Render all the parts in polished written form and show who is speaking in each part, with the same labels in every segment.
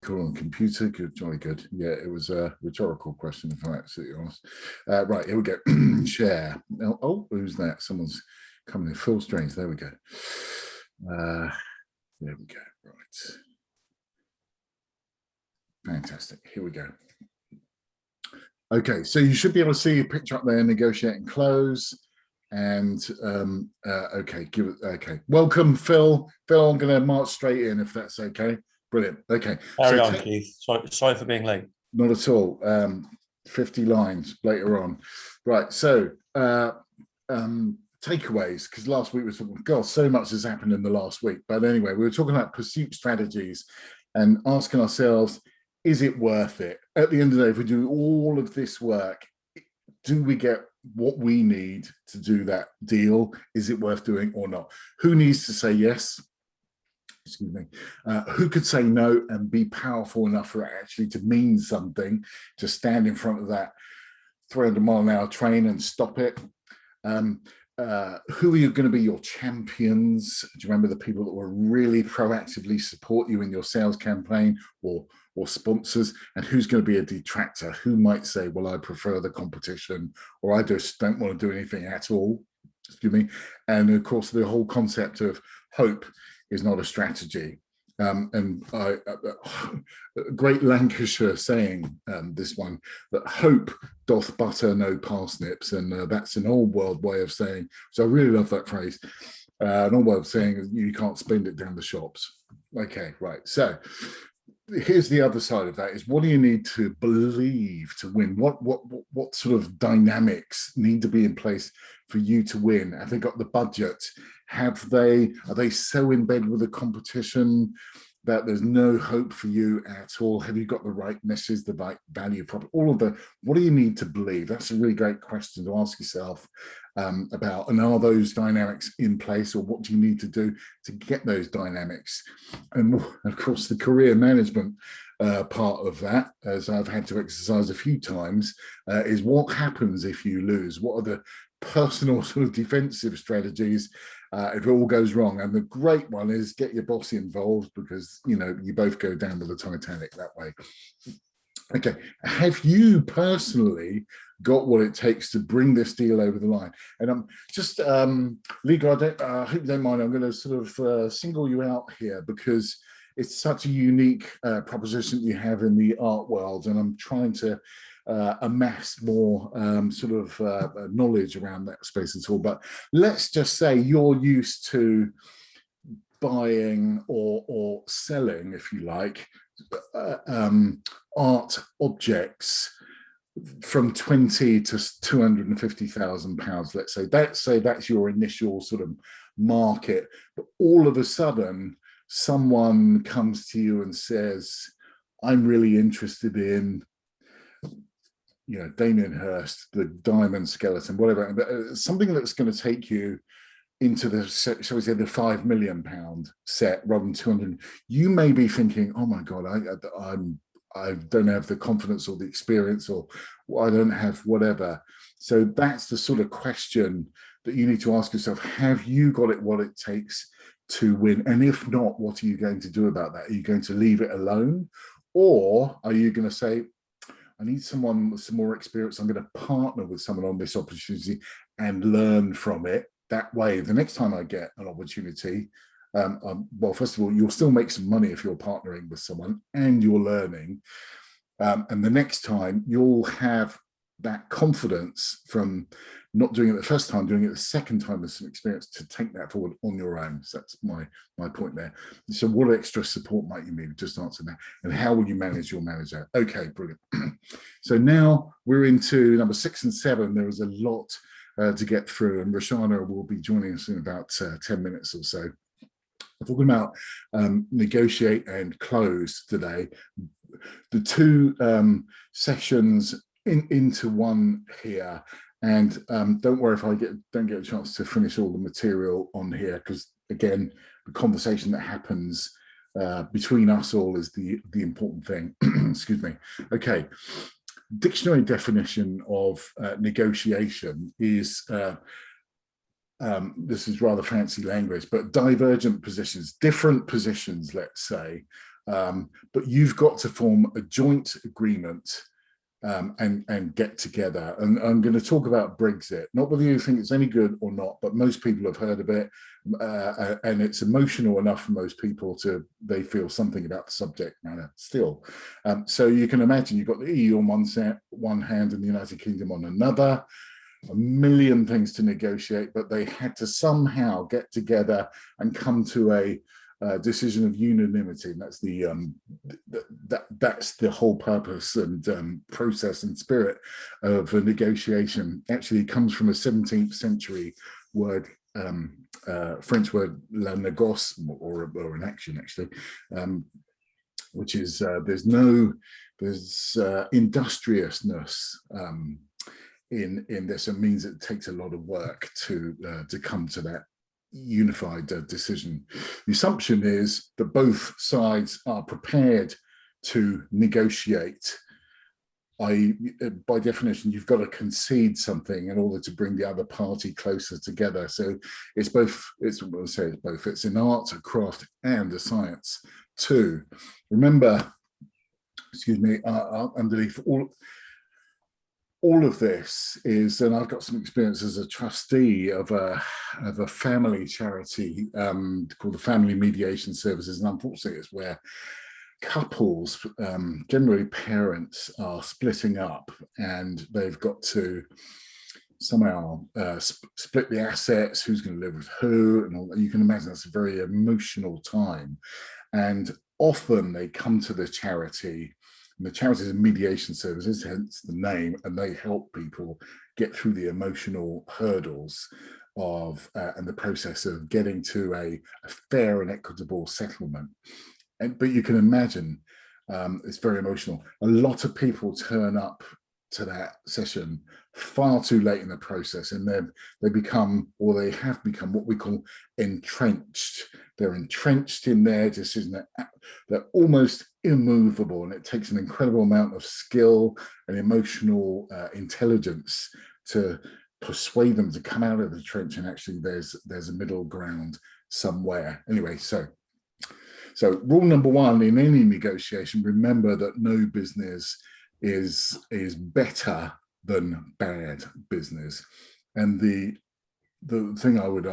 Speaker 1: Cool on computer, good, jolly good. Yeah, it was a rhetorical question, if I'm absolutely honest. Right, here we go. Share. Oh, who's that? Someone's coming in. Phil Strange. There we go. There we go. Right. Fantastic. Here we go. Okay, so you should be able to see a picture up there, negotiate and close. And okay, okay. Welcome, Phil. Phil, I'm going to march straight in if that's okay. Brilliant. Okay.
Speaker 2: Carry on, Keith. Sorry for being late.
Speaker 1: Not at all. 50 lines later on. Right. So takeaways, because last week we were talking, God, so much has happened in the last week. But anyway, we were talking about pursuit strategies and asking ourselves, is it worth it? At the end of the day, if we do all of this work, do we get what we need to do that deal? Is it worth doing or not? Who needs to say yes? Excuse me. Who could say no and be powerful enough for it actually to mean something, to stand in front of that 300-mile-an-hour train and stop it? Who are you going to be your champions? Do you remember the people that will really proactively support you in your sales campaign or sponsors? And who's going to be a detractor? Who might say, well, I prefer the competition, or I just don't want to do anything at all? Excuse me. And of course, the whole concept of hope is not a strategy. Great Lancashire saying, this one, that hope doth butter no parsnips, and that's an old world way of saying, so I really love that phrase, an old way of saying you can't spend it down the shops. Okay, right, so here's the other side of that, is what do you need to believe to win? What sort of dynamics need to be in place for you to win? Have they got the budget? Are they so in bed with the competition that there's no hope for you at all? Have you got the right message, the right value prop? All of the, what do you need to believe? That's a really great question to ask yourself about. And are those dynamics in place, or what do you need to do to get those dynamics? And of course, the career management part of that, as I've had to exercise a few times, is what happens if you lose? What are the personal sort of defensive strategies if it all goes wrong? And the great one is get your boss involved, because you know you both go down with the Titanic that way. Okay, have you personally got what it takes to bring this deal over the line? And I'm just Liga, I hope you don't mind, I'm going to sort of single you out here, because it's such a unique proposition you have in the art world, and I'm trying to amass more sort of knowledge around that space at all. But let's just say you're used to buying or selling, if you like, art objects from 20 to 250,000 pounds, let's say. That's your initial sort of market. But all of a sudden, someone comes to you and says, I'm really interested in, you know, Damien Hirst, the diamond skeleton, whatever, but something that's going to take you into the, shall we say, the £5 million set rather than 200. You may be thinking, oh my God, I don't have the confidence or the experience, or I don't have whatever. So that's the sort of question that you need to ask yourself. Have you got it, what it takes to win? And if not, what are you going to do about that? Are you going to leave it alone? Or are you going to say, I need someone with some more experience, I'm going to partner with someone on this opportunity and learn from it? That way, the next time I get an opportunity, well, first of all, you'll still make some money if you're partnering with someone and you're learning. And the next time, you'll have that confidence from not doing it the first time, doing it the second time with some experience, to take that forward on your own. So that's my point there. So what extra support might you need? Just answer that. And how will you manage your manager? Okay, brilliant. So now we're into number 6 and 7. There is a lot to get through, and Roshana will be joining us in about 10 minutes or so. We're talking about negotiate and close today. The two sessions into one here, and don't worry if I don't get a chance to finish all the material on here, because again, the conversation that happens between us all is the important thing. Excuse me. Okay. Dictionary definition of negotiation is this is rather fancy language, but divergent positions, different positions, let's say, But you've got to form a joint agreement and get together. And I'm going to talk about Brexit, not whether you think it's any good or not, but most people have heard of it. And it's emotional enough for most people they feel something about the subject matter still. So you can imagine you've got the EU on one hand and the United Kingdom on another. A million things to negotiate, but they had to somehow get together and come to a decision of unanimity. And that's the whole purpose and process and spirit of a negotiation. Actually, it comes from a 17th century word, French word "la négoce," or an action actually, which is there's industriousness in this. It means it takes a lot of work to come to that unified decision. The assumption is that both sides are prepared to negotiate. By definition, you've got to concede something in order to bring the other party closer together. So it's both. It's both. It's an art, a craft, and a science too. Remember, excuse me, underneath all of this is, and I've got some experience as a trustee of a family charity called the Family Mediation Services, and unfortunately it's where couples, generally parents, are splitting up, and they've got to somehow split the assets, who's going to live with who, and all that. You can imagine that's a very emotional time, and often they come to the charity. And the charity is a mediation services, hence the name, and they help people get through the emotional hurdles of and the process of getting to a fair and equitable settlement. But you can imagine it's very emotional. A lot of people turn up to that session far too late in the process, and then they become, or they have become, what we call entrenched. They're entrenched in their decision. They're almost immovable, and it takes an incredible amount of skill and emotional intelligence to persuade them to come out of the trench, and actually there's a middle ground somewhere. Anyway, so rule number one in any negotiation: remember that no business is better than bad business. And the thing I would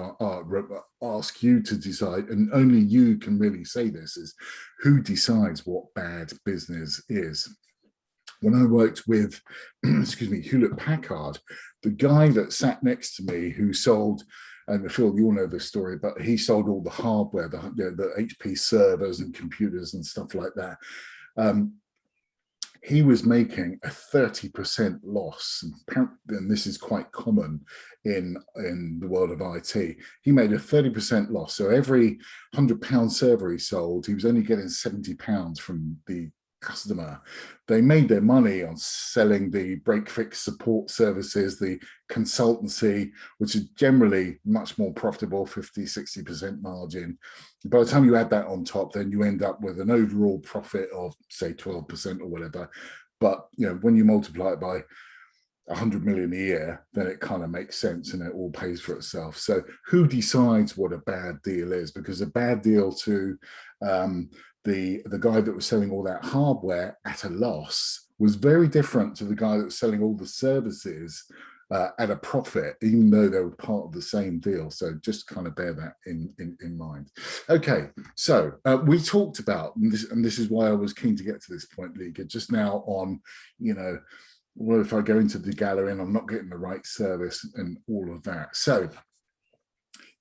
Speaker 1: ask you to decide, and only you can really say this, is who decides what bad business is. When I worked with, excuse me, Hewlett Packard, the guy that sat next to me who sold, and Phil, you all know this story, but he sold all the hardware, the HP servers and computers and stuff like that. He was making a 30% loss, and this is quite common in the world of IT. He made a 30% loss. So every £100 server he sold, he was only getting £70 from the customer. They made their money on selling the break-fix support services, the consultancy, which is generally much more profitable, 50–60% margin. By the time you add that on top, then you end up with an overall profit of, say, 12% or whatever. But when you multiply it by 100 million a year, then it kind of makes sense and it all pays for itself. So who decides what a bad deal is? Because a bad deal to the guy that was selling all that hardware at a loss was very different to the guy that was selling all the services at a profit, even though they were part of the same deal. So just kind of bear that in mind. Okay, so we talked about, and this is why I was keen to get to this point, Liga, just now on, well, if I go into the gallery and I'm not getting the right service and all of that. So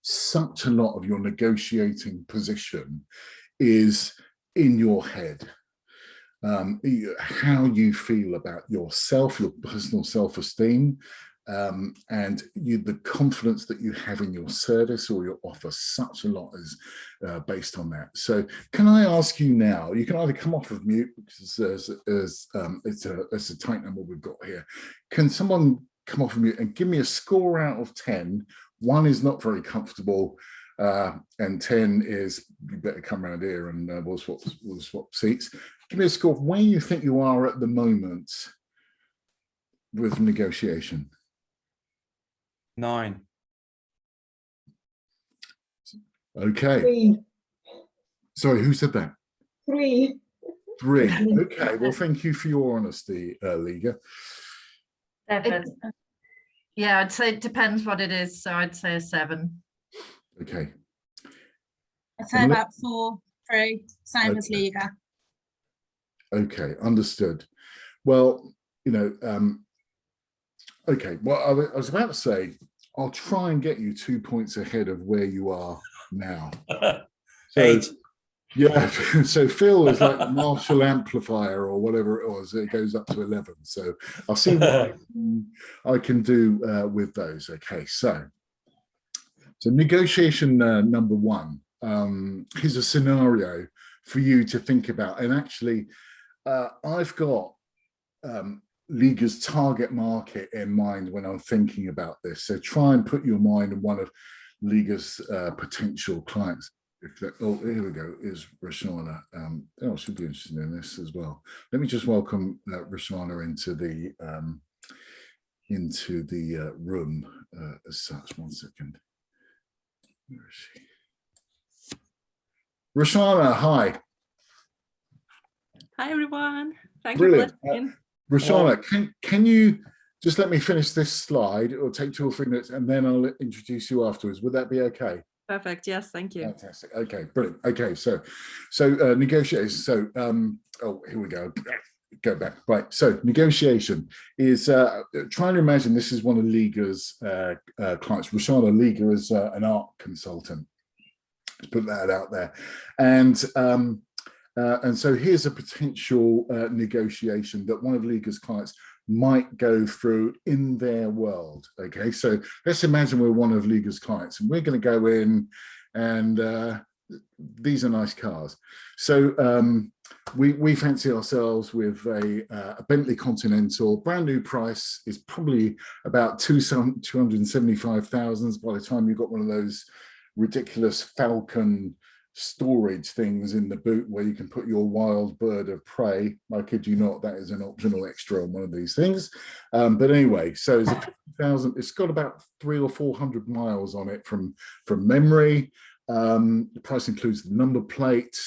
Speaker 1: such a lot of your negotiating position is in your head. How you feel about yourself, your personal self-esteem, and the confidence that you have in your service or your offer. Such a lot is based on that. So can I ask you now, you can either come off of mute, because it's a tight number we've got here. Can someone come off of mute and give me a score out of 10? 1 is not very comfortable, and 10 is, you better come around here and we'll swap seats. Give me a score of where you think you are at the moment with negotiation.
Speaker 2: 9.
Speaker 1: Okay. 3. Sorry, who said that?
Speaker 3: 3.
Speaker 1: 3. Okay. Well, thank you for your honesty, Liga.
Speaker 4: Yeah, I'd say it depends what it is. So I'd say a 7.
Speaker 1: Okay.
Speaker 3: I'd say about 4, 3, same as
Speaker 1: Okay.
Speaker 3: Liga.
Speaker 1: Okay, understood. Well, okay. Well, I was about to say, I'll try and get you 2 points ahead of where you are now. So,
Speaker 2: 8.
Speaker 1: yeah, so Phil is like the Marshall amplifier or whatever it was. It goes up to 11. So I'll see what I can do with those. Okay, so negotiation number 1. Here's a scenario for you to think about. And actually, I've got Liga's target market in mind when I'm thinking about this. So try and put your mind in one of Liga's potential clients. Oh, here we go, is Roshana. Oh, she'll be interested in this as well. Let me just welcome Roshana into the room as such. 1 second. Where is she? Roshana, hi.
Speaker 5: Hi, everyone. Thank
Speaker 1: Brilliant.
Speaker 5: you for listening.
Speaker 1: Roshana, can you just let me finish this slide? It'll take 2 or 3 minutes, and then I'll introduce you afterwards. Would that be okay?
Speaker 5: Perfect. Yes, thank you.
Speaker 1: Fantastic. Okay, brilliant. Okay, so negotiations. So oh, here we go. Go back. Right. So negotiation is trying to imagine this is one of Liga's clients. Roshana, Liga is an art consultant. Let's put that out there. And so here's a potential negotiation that one of Liga's clients might go through in their world. Okay, so let's imagine we're one of Liga's clients and we're going to go in and these are nice cars. So we fancy ourselves with a Bentley Continental. Brand new price is probably about 275,000 by the time you've got one of those ridiculous Falcon storage things in the boot where you can put your wild bird of prey. I kid you not, that is an optional extra on one of these things. But anyway, so it's a 50,000. It's got about 300 or 400 miles on it from memory. The price includes the number plate,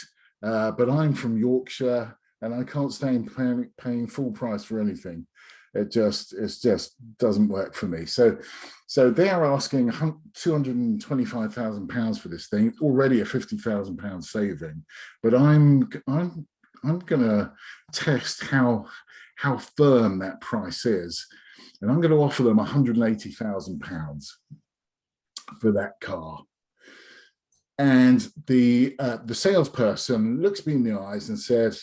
Speaker 1: but I'm from Yorkshire and I can't stand paying full price for anything. It just doesn't work for me. So they are asking £225,000 for this thing. It's already a £50,000 saving, but I'm gonna test how firm that price is, and I'm going to offer them £180,000 for that car. And the salesperson looks me in the eyes and said,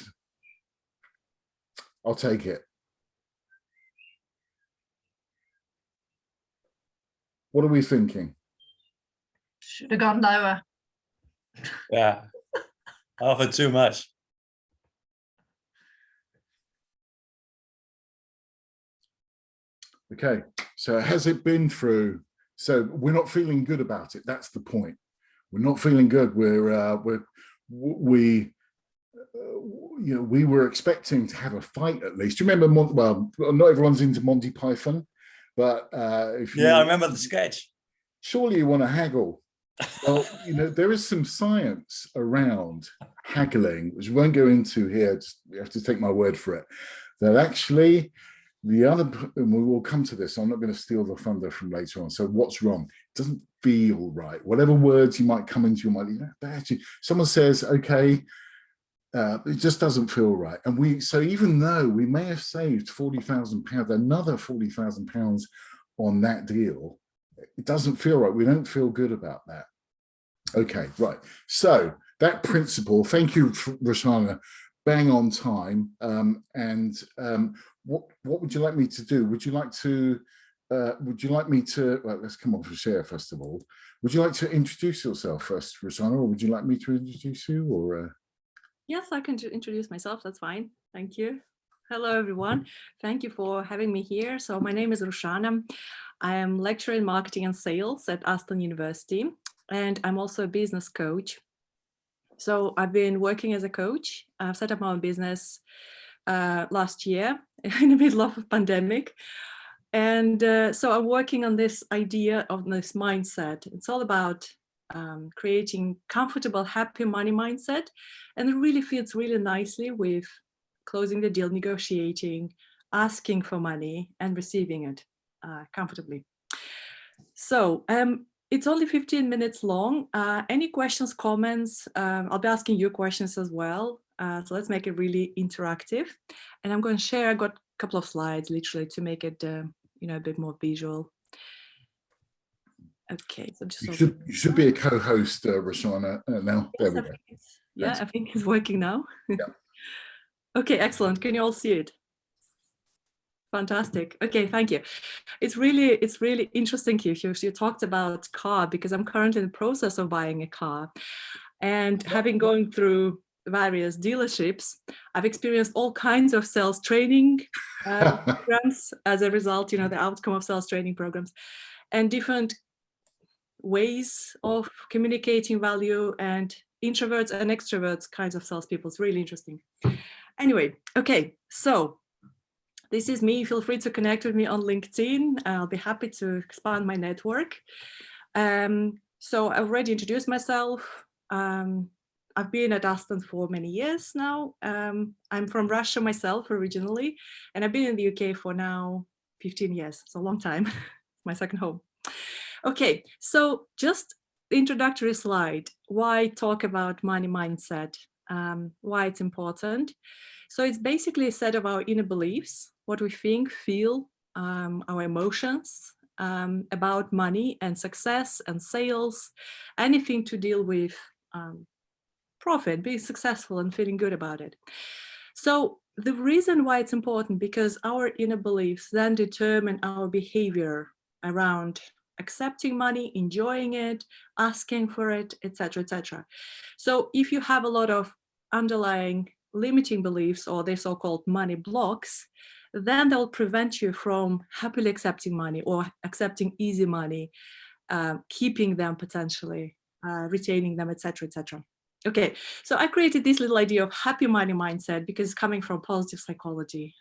Speaker 1: "I'll take it." What are we thinking?
Speaker 4: Should have gone lower.
Speaker 2: Yeah, I offered too much.
Speaker 1: Okay, so has it been through? So we're not feeling good about it. That's the point. We're not feeling good. We were expecting to have a fight at least. Do you remember? Well, not everyone's into Monty Python, but if
Speaker 2: I remember the sketch.
Speaker 1: Surely you want to haggle. Well, there is some science around haggling, which we won't go into here. You have to take my word for it. That actually, and we will come to this. I'm not going to steal the thunder from later on. So what's wrong? It doesn't feel right. Whatever words you might come into your mind, actually, someone says, okay, it just doesn't feel right. And so even though we may have saved £40,000, another £40,000 on that deal, it doesn't feel right. We don't feel good about that. Okay, right. So that principle, thank you, Roshana, bang on time. What would you like me to do? Would you like me to, well, let's come on for share first of all. Would you like to introduce yourself first, Roshana, or would you like me to introduce you, or?
Speaker 5: Yes, I can introduce myself. That's fine. Thank you. Hello, everyone. Thank you for having me here. So my name is Roshana. I am lecturer in marketing and sales at Aston University, and I'm also a business coach. So I've been working as a coach. I've set up my own business last year in the middle of a pandemic. And so I'm working on this idea of this mindset. It's all about creating comfortable, happy money mindset. And it really fits really nicely with closing the deal, negotiating, asking for money and receiving it comfortably. So it's only 15 minutes long. Any questions, comments? I'll be asking you questions as well. So let's make it really interactive. And I'm going to share, I got a couple of slides literally to make it a bit more visual. Okay, so just
Speaker 1: you should be a co-host, Roshana. Now,
Speaker 5: yes,
Speaker 1: there we go.
Speaker 5: Yeah, I think it's working now.
Speaker 1: Yeah.
Speaker 5: Okay, excellent. Can you all see it? Fantastic. Okay, thank you. It's really interesting here. You talked about car, because I'm currently in the process of buying a car, and having gone through various dealerships, I've experienced all kinds of sales training programs as a result, the outcome of sales training programs, and different ways of communicating value, and introverts and extroverts kinds of salespeople. It's really interesting. Anyway, okay, so this is me. Feel free to connect with me on LinkedIn. I'll be happy to expand my network. So I already introduced myself. I've been at Aston for many years now. I'm from Russia myself originally, and I've been in the UK for now 15 years. So a long time. It's my second home. Okay, so just the introductory slide. Why talk about money mindset? Why it's important. So it's basically a set of our inner beliefs, what we think, feel, our emotions about money and success and sales, anything to deal with profit, being successful and feeling good about it. So the reason why it's important, because our inner beliefs then determine our behavior around accepting money, enjoying it, asking for it, etc., etc. So if you have a lot of underlying limiting beliefs, or the so-called money blocks, then they'll prevent you from happily accepting money or accepting easy money, keeping them potentially, retaining them, etc., etc. Okay, so I created this little idea of happy money mindset because it's coming from positive psychology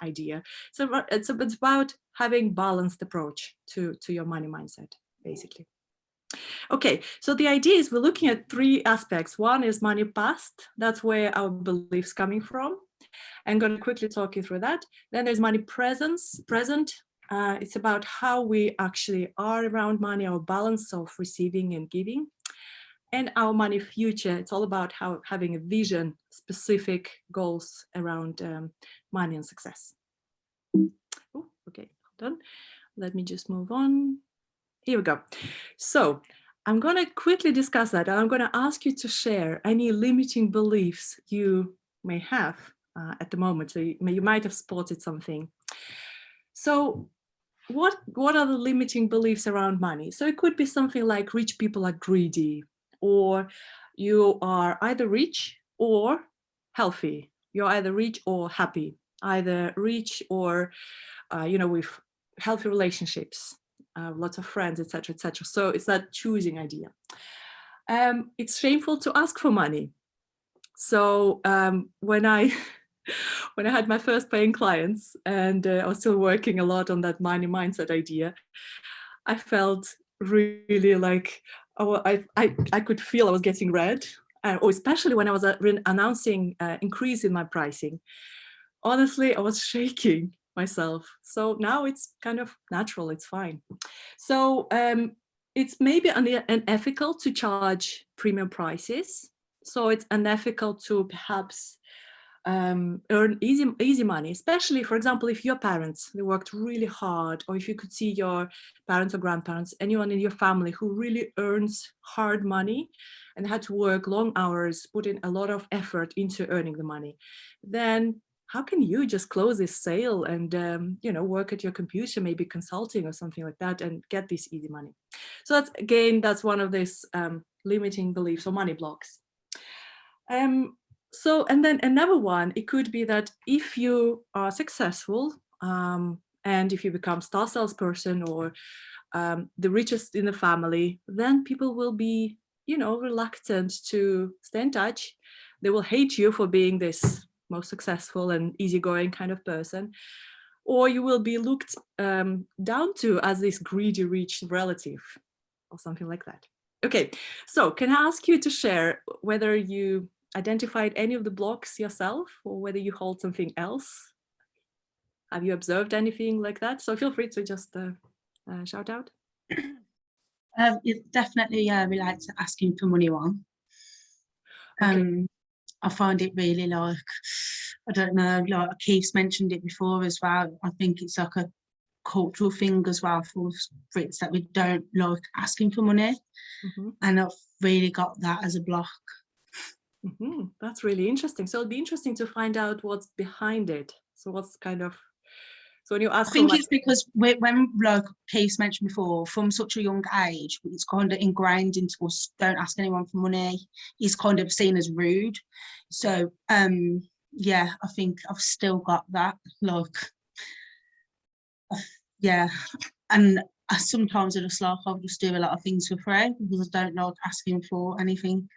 Speaker 5: idea. So it's about having balanced approach to your money mindset, basically. Okay, so the idea is we're looking at three aspects. One is money past. That's where our beliefs coming from. I'm going to quickly talk you through that. Then there's money present. It's about how we actually are around money, our balance of receiving and giving. And our money future, it's all about having a vision, specific goals around money and success. Oh, okay, hold on. Let me just move on. Here we go. So I'm going to quickly discuss that. I'm going to ask you to share any limiting beliefs you may have at the moment. So you might have spotted something. So what are the limiting beliefs around money? So it could be something like rich people are greedy, or you are either rich or healthy. You're either rich or happy, either rich or, with healthy relationships, lots of friends, etc., etc. So it's that choosing idea. It's shameful to ask for money. So when I had my first paying clients, and I was still working a lot on that money mindset idea, I felt really like, I could feel I was getting red, or especially when I was announcing increase in my pricing. Honestly, I was shaking myself. So now it's kind of natural, it's fine. So it's maybe unethical to charge premium prices. So it's unethical to perhaps earn easy money, especially, for example, if your parents, they worked really hard, or if you could see your parents or grandparents, anyone in your family who really earns hard money and had to work long hours, put in a lot of effort into earning the money, then how can you just close this sale and work at your computer, maybe consulting or something like that, and get this easy money? So that's one of these limiting beliefs or money blocks. So, and then another one, it could be that if you are successful and if you become star salesperson or the richest in the family, then people will be, reluctant to stay in touch. They will hate you for being this most successful and easygoing kind of person, or you will be looked down to as this greedy rich relative or something like that. Okay, so can I ask you to share whether you identified any of the blocks yourself or whether you hold something else? Have you observed anything like that? So feel free to just shout out.
Speaker 3: It definitely relates to asking for money one.
Speaker 5: Okay.
Speaker 3: I find it really like, I don't know, like Keith's mentioned it before as well. I think it's like a cultural thing as well for Brits that we don't like asking for money.
Speaker 5: Mhm.
Speaker 3: And I've really got that as a block.
Speaker 5: That's really interesting. So it'd be interesting to find out what's behind it. So what's kind of, so when you ask
Speaker 3: I think
Speaker 5: for
Speaker 3: it's because when like Keith mentioned before, from such a young age, it's kind of ingrained into us, don't ask anyone for money. It's kind of seen as rude. So yeah, I think I've still got that, like, yeah. And sometimes I just like, I'll just do a lot of things for free because I don't like asking for anything.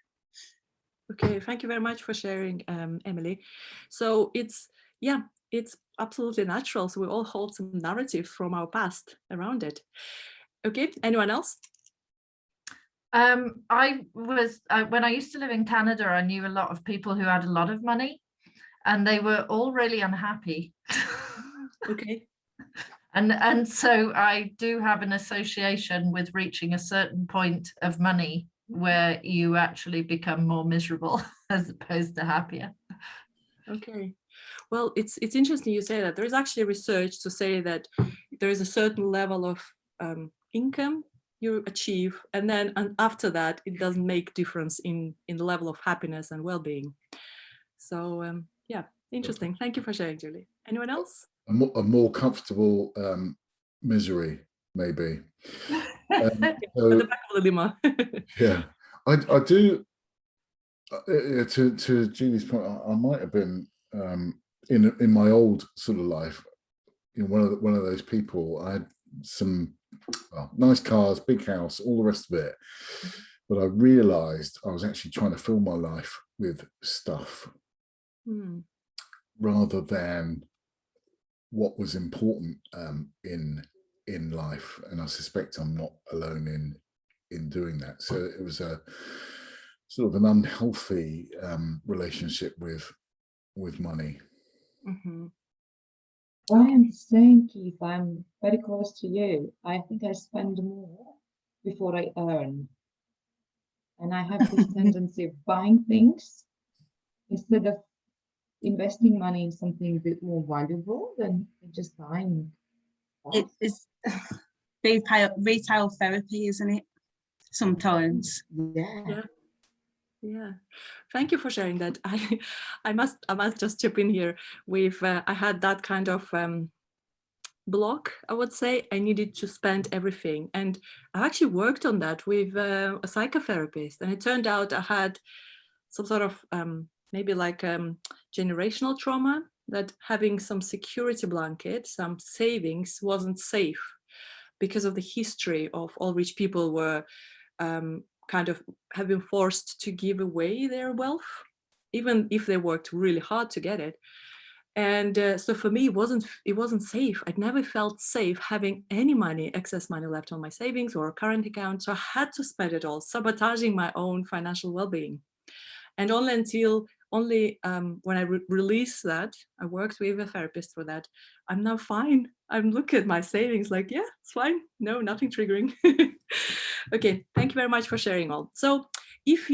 Speaker 5: Okay, thank you very much for sharing, Emily. So it's absolutely natural. So we all hold some narrative from our past around it. Okay, anyone else?
Speaker 4: When I used to live in Canada, I knew a lot of people who had a lot of money and they were all really unhappy.
Speaker 5: Okay.
Speaker 4: And so I do have an association with reaching a certain point of money where you actually become more miserable as opposed to happier.
Speaker 5: Okay. Well, it's interesting you say that. There is actually research to say that there is a certain level of income you achieve, and then after that, it doesn't make difference in the level of happiness and well-being. So yeah, interesting. Thank you for sharing, Julie. Anyone else?
Speaker 1: A more comfortable misery, maybe.
Speaker 5: At the back of the limo.
Speaker 1: Yeah, I do. To Julie's point, I might have been in my old sort of life, you know, one of those people. I had some nice cars, big house, all the rest of it, but I realised I was actually trying to fill my life with stuff rather than what was important in life, and I suspect I'm not alone in doing that. So it was a sort of an unhealthy relationship with money.
Speaker 6: I am the same, Keith. I'm very close to you. I think I spend more before I earn, and I have this tendency of buying things instead of investing money in something a bit more valuable than just buying.
Speaker 3: It's retail therapy, isn't it? Sometimes.
Speaker 5: Yeah. Thank you for sharing that. I must just chip in here with I had that kind of block. I would say I needed to spend everything, and I actually worked on that with a psychotherapist, and it turned out I had some sort of maybe like generational trauma, that having some security blanket, some savings wasn't safe because of the history of all rich people were kind of have been forced to give away their wealth, even if they worked really hard to get it. And so for me, it wasn't safe. I'd never felt safe having any money, excess money left on my savings or current account. So I had to spend it all, sabotaging my own financial well-being. And only when I released that, I worked with a therapist for that. I'm now fine. I'm looking at my savings like, yeah, it's fine. No, nothing triggering. Okay, thank you very much for sharing all. So if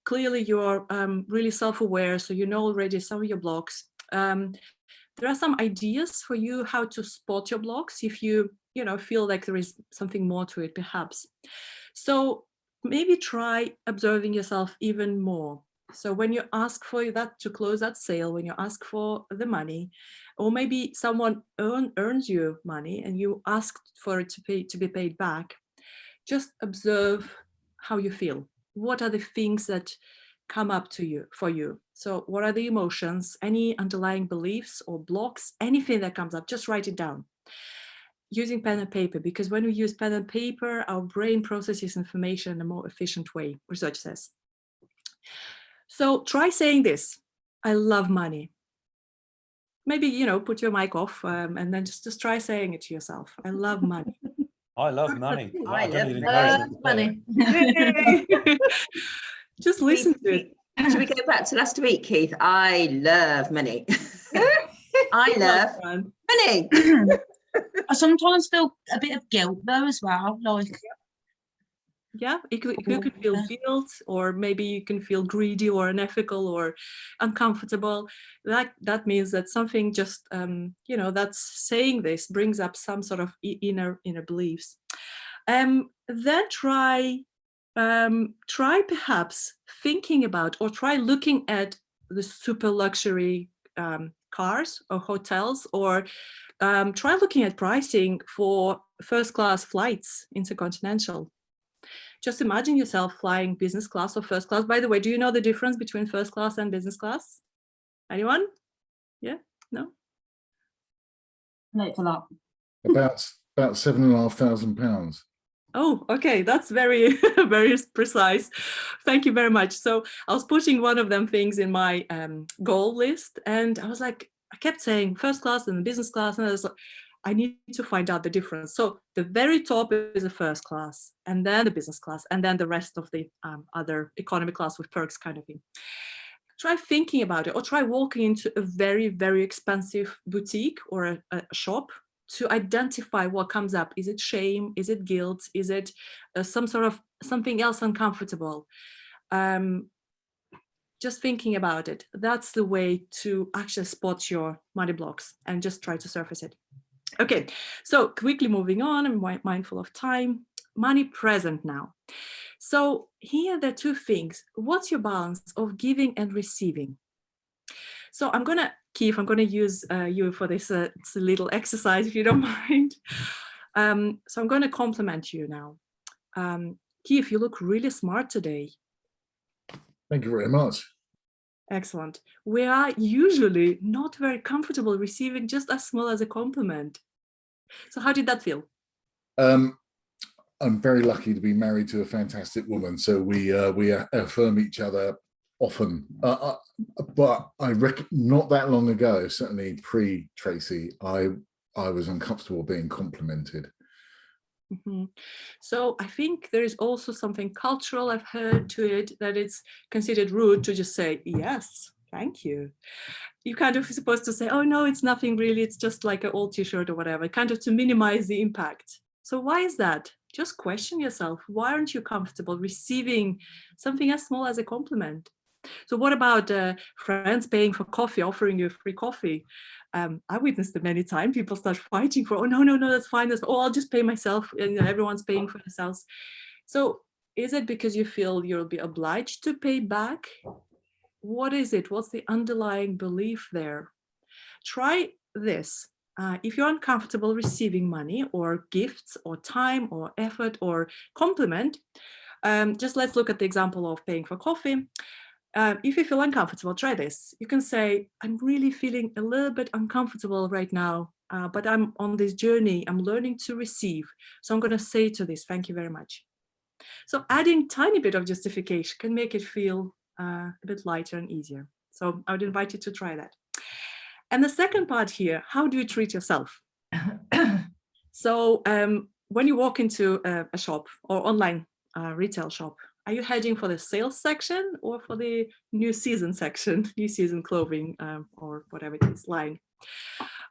Speaker 5: clearly you're really self-aware, so you know already some of your blocks. There are some ideas for you how to spot your blocks if you feel like there is something more to it, perhaps. So maybe try observing yourself even more. So when you ask for that to close that sale, when you ask for the money, or maybe someone earns you money and you ask for it to be paid back, just observe how you feel. What are the things that come up to you for you? So what are the emotions, any underlying beliefs or blocks, anything that comes up, just write it down. Using pen and paper, because when we use pen and paper, our brain processes information in a more efficient way, research says. So try saying this: I love money. Maybe, put your mic off and then just try saying it to yourself. I love money.
Speaker 2: I love money.
Speaker 7: I
Speaker 2: I don't
Speaker 7: love
Speaker 2: need
Speaker 4: Love
Speaker 2: encouragement. to say it.
Speaker 4: money.
Speaker 5: Just listen to it.
Speaker 7: Should we go back to last week, Keith? I love money. I love
Speaker 5: Fun.
Speaker 7: money.
Speaker 3: I sometimes feel a bit of guilt though as well. Like,
Speaker 5: Yeah, you could feel guilt, or maybe you can feel greedy or unethical or uncomfortable. That means that something just that's saying this brings up some sort of inner beliefs. Then try perhaps thinking about, or try looking at the super luxury cars or hotels, or try looking at pricing for first class flights, intercontinental. Just imagine yourself flying business class or first class. By the way, do you know the difference between first class and business class? Anyone? Yeah? No?
Speaker 3: no, it's a lot.
Speaker 1: About £7,500.
Speaker 5: Oh, okay. That's very, very precise. Thank you very much. So I was putting one of them things in my goal list, and I was like, I kept saying first class and business class, and I was like, I need to find out the difference. So the very top is the first class, and then the business class, and then the rest of the other economy class with perks kind of thing. Try thinking about it, or try walking into a very, very expensive boutique or a shop to identify what comes up. Is it shame? Is it guilt? Is it some sort of something else uncomfortable? Just thinking about it. That's the way to actually spot your money blocks and just try to surface it. Okay, so quickly moving on, I'm mindful of time. Money present now. So here there are two things. What's your balance of giving and receiving? So Keith, I'm gonna use you for this it's a little exercise, if you don't mind. So I'm gonna compliment you now. Keith, you look really smart today.
Speaker 1: Thank you very much.
Speaker 5: Excellent. We are usually not very comfortable receiving just as small as a compliment. So how did that feel?
Speaker 1: I'm very lucky to be married to a fantastic woman, so we affirm each other often. But I reckon not that long ago, certainly pre-Tracy, I was uncomfortable being complimented.
Speaker 5: Mm-hmm. So I think there is also something cultural I've heard to it, that it's considered rude to just say, yes, thank you. You kind of supposed to say, oh no, it's nothing really, it's just like an old t-shirt or whatever, kind of to minimize the impact. So why is that? Just question yourself. Why aren't you comfortable receiving something as small as a compliment? So what about friends paying for coffee, offering you free coffee? I witnessed it many times. People start fighting for, oh, no, that's fine. I'll just pay myself. And everyone's paying for themselves. So is it because you feel you'll be obliged to pay back? What is it? What's the underlying belief there? Try this. If you're uncomfortable receiving money or gifts or time or effort or compliment, just let's look at the example of paying for coffee. If you feel uncomfortable, try this. You can say, I'm really feeling a little bit uncomfortable right now, but I'm on this journey. I'm learning to receive. So I'm going to say to this, thank you very much. So adding tiny bit of justification can make it feel a bit lighter and easier. So I would invite you to try that. And the second part here, how do you treat yourself? So when you walk into a shop or online retail shop, are you heading for the sales section or for the new season section, new season clothing or whatever it is, line?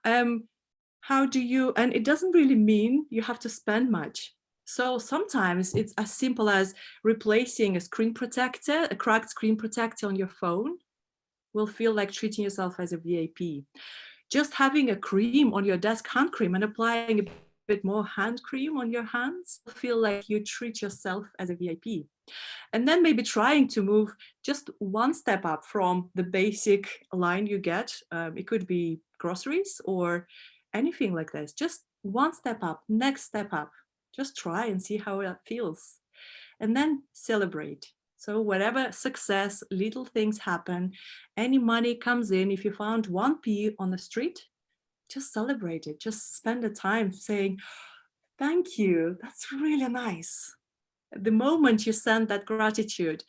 Speaker 5: How do you, and it doesn't really mean you have to spend much. So sometimes it's as simple as replacing a screen protector, a cracked screen protector on your phone will feel like treating yourself as a VIP. Just having a cream on your desk, hand cream, and applying a bit more hand cream on your hands, feel like you treat yourself as a VIP. And then maybe trying to move just one step up from the basic line you get. It could be groceries or anything like this. Just one step up, next step up. Just try and see how it feels. And then celebrate. So whatever success, little things happen, any money comes in, if you found 1p on the street, just celebrate it. Just spend the time saying, thank you, that's really nice. The moment you send that gratitude,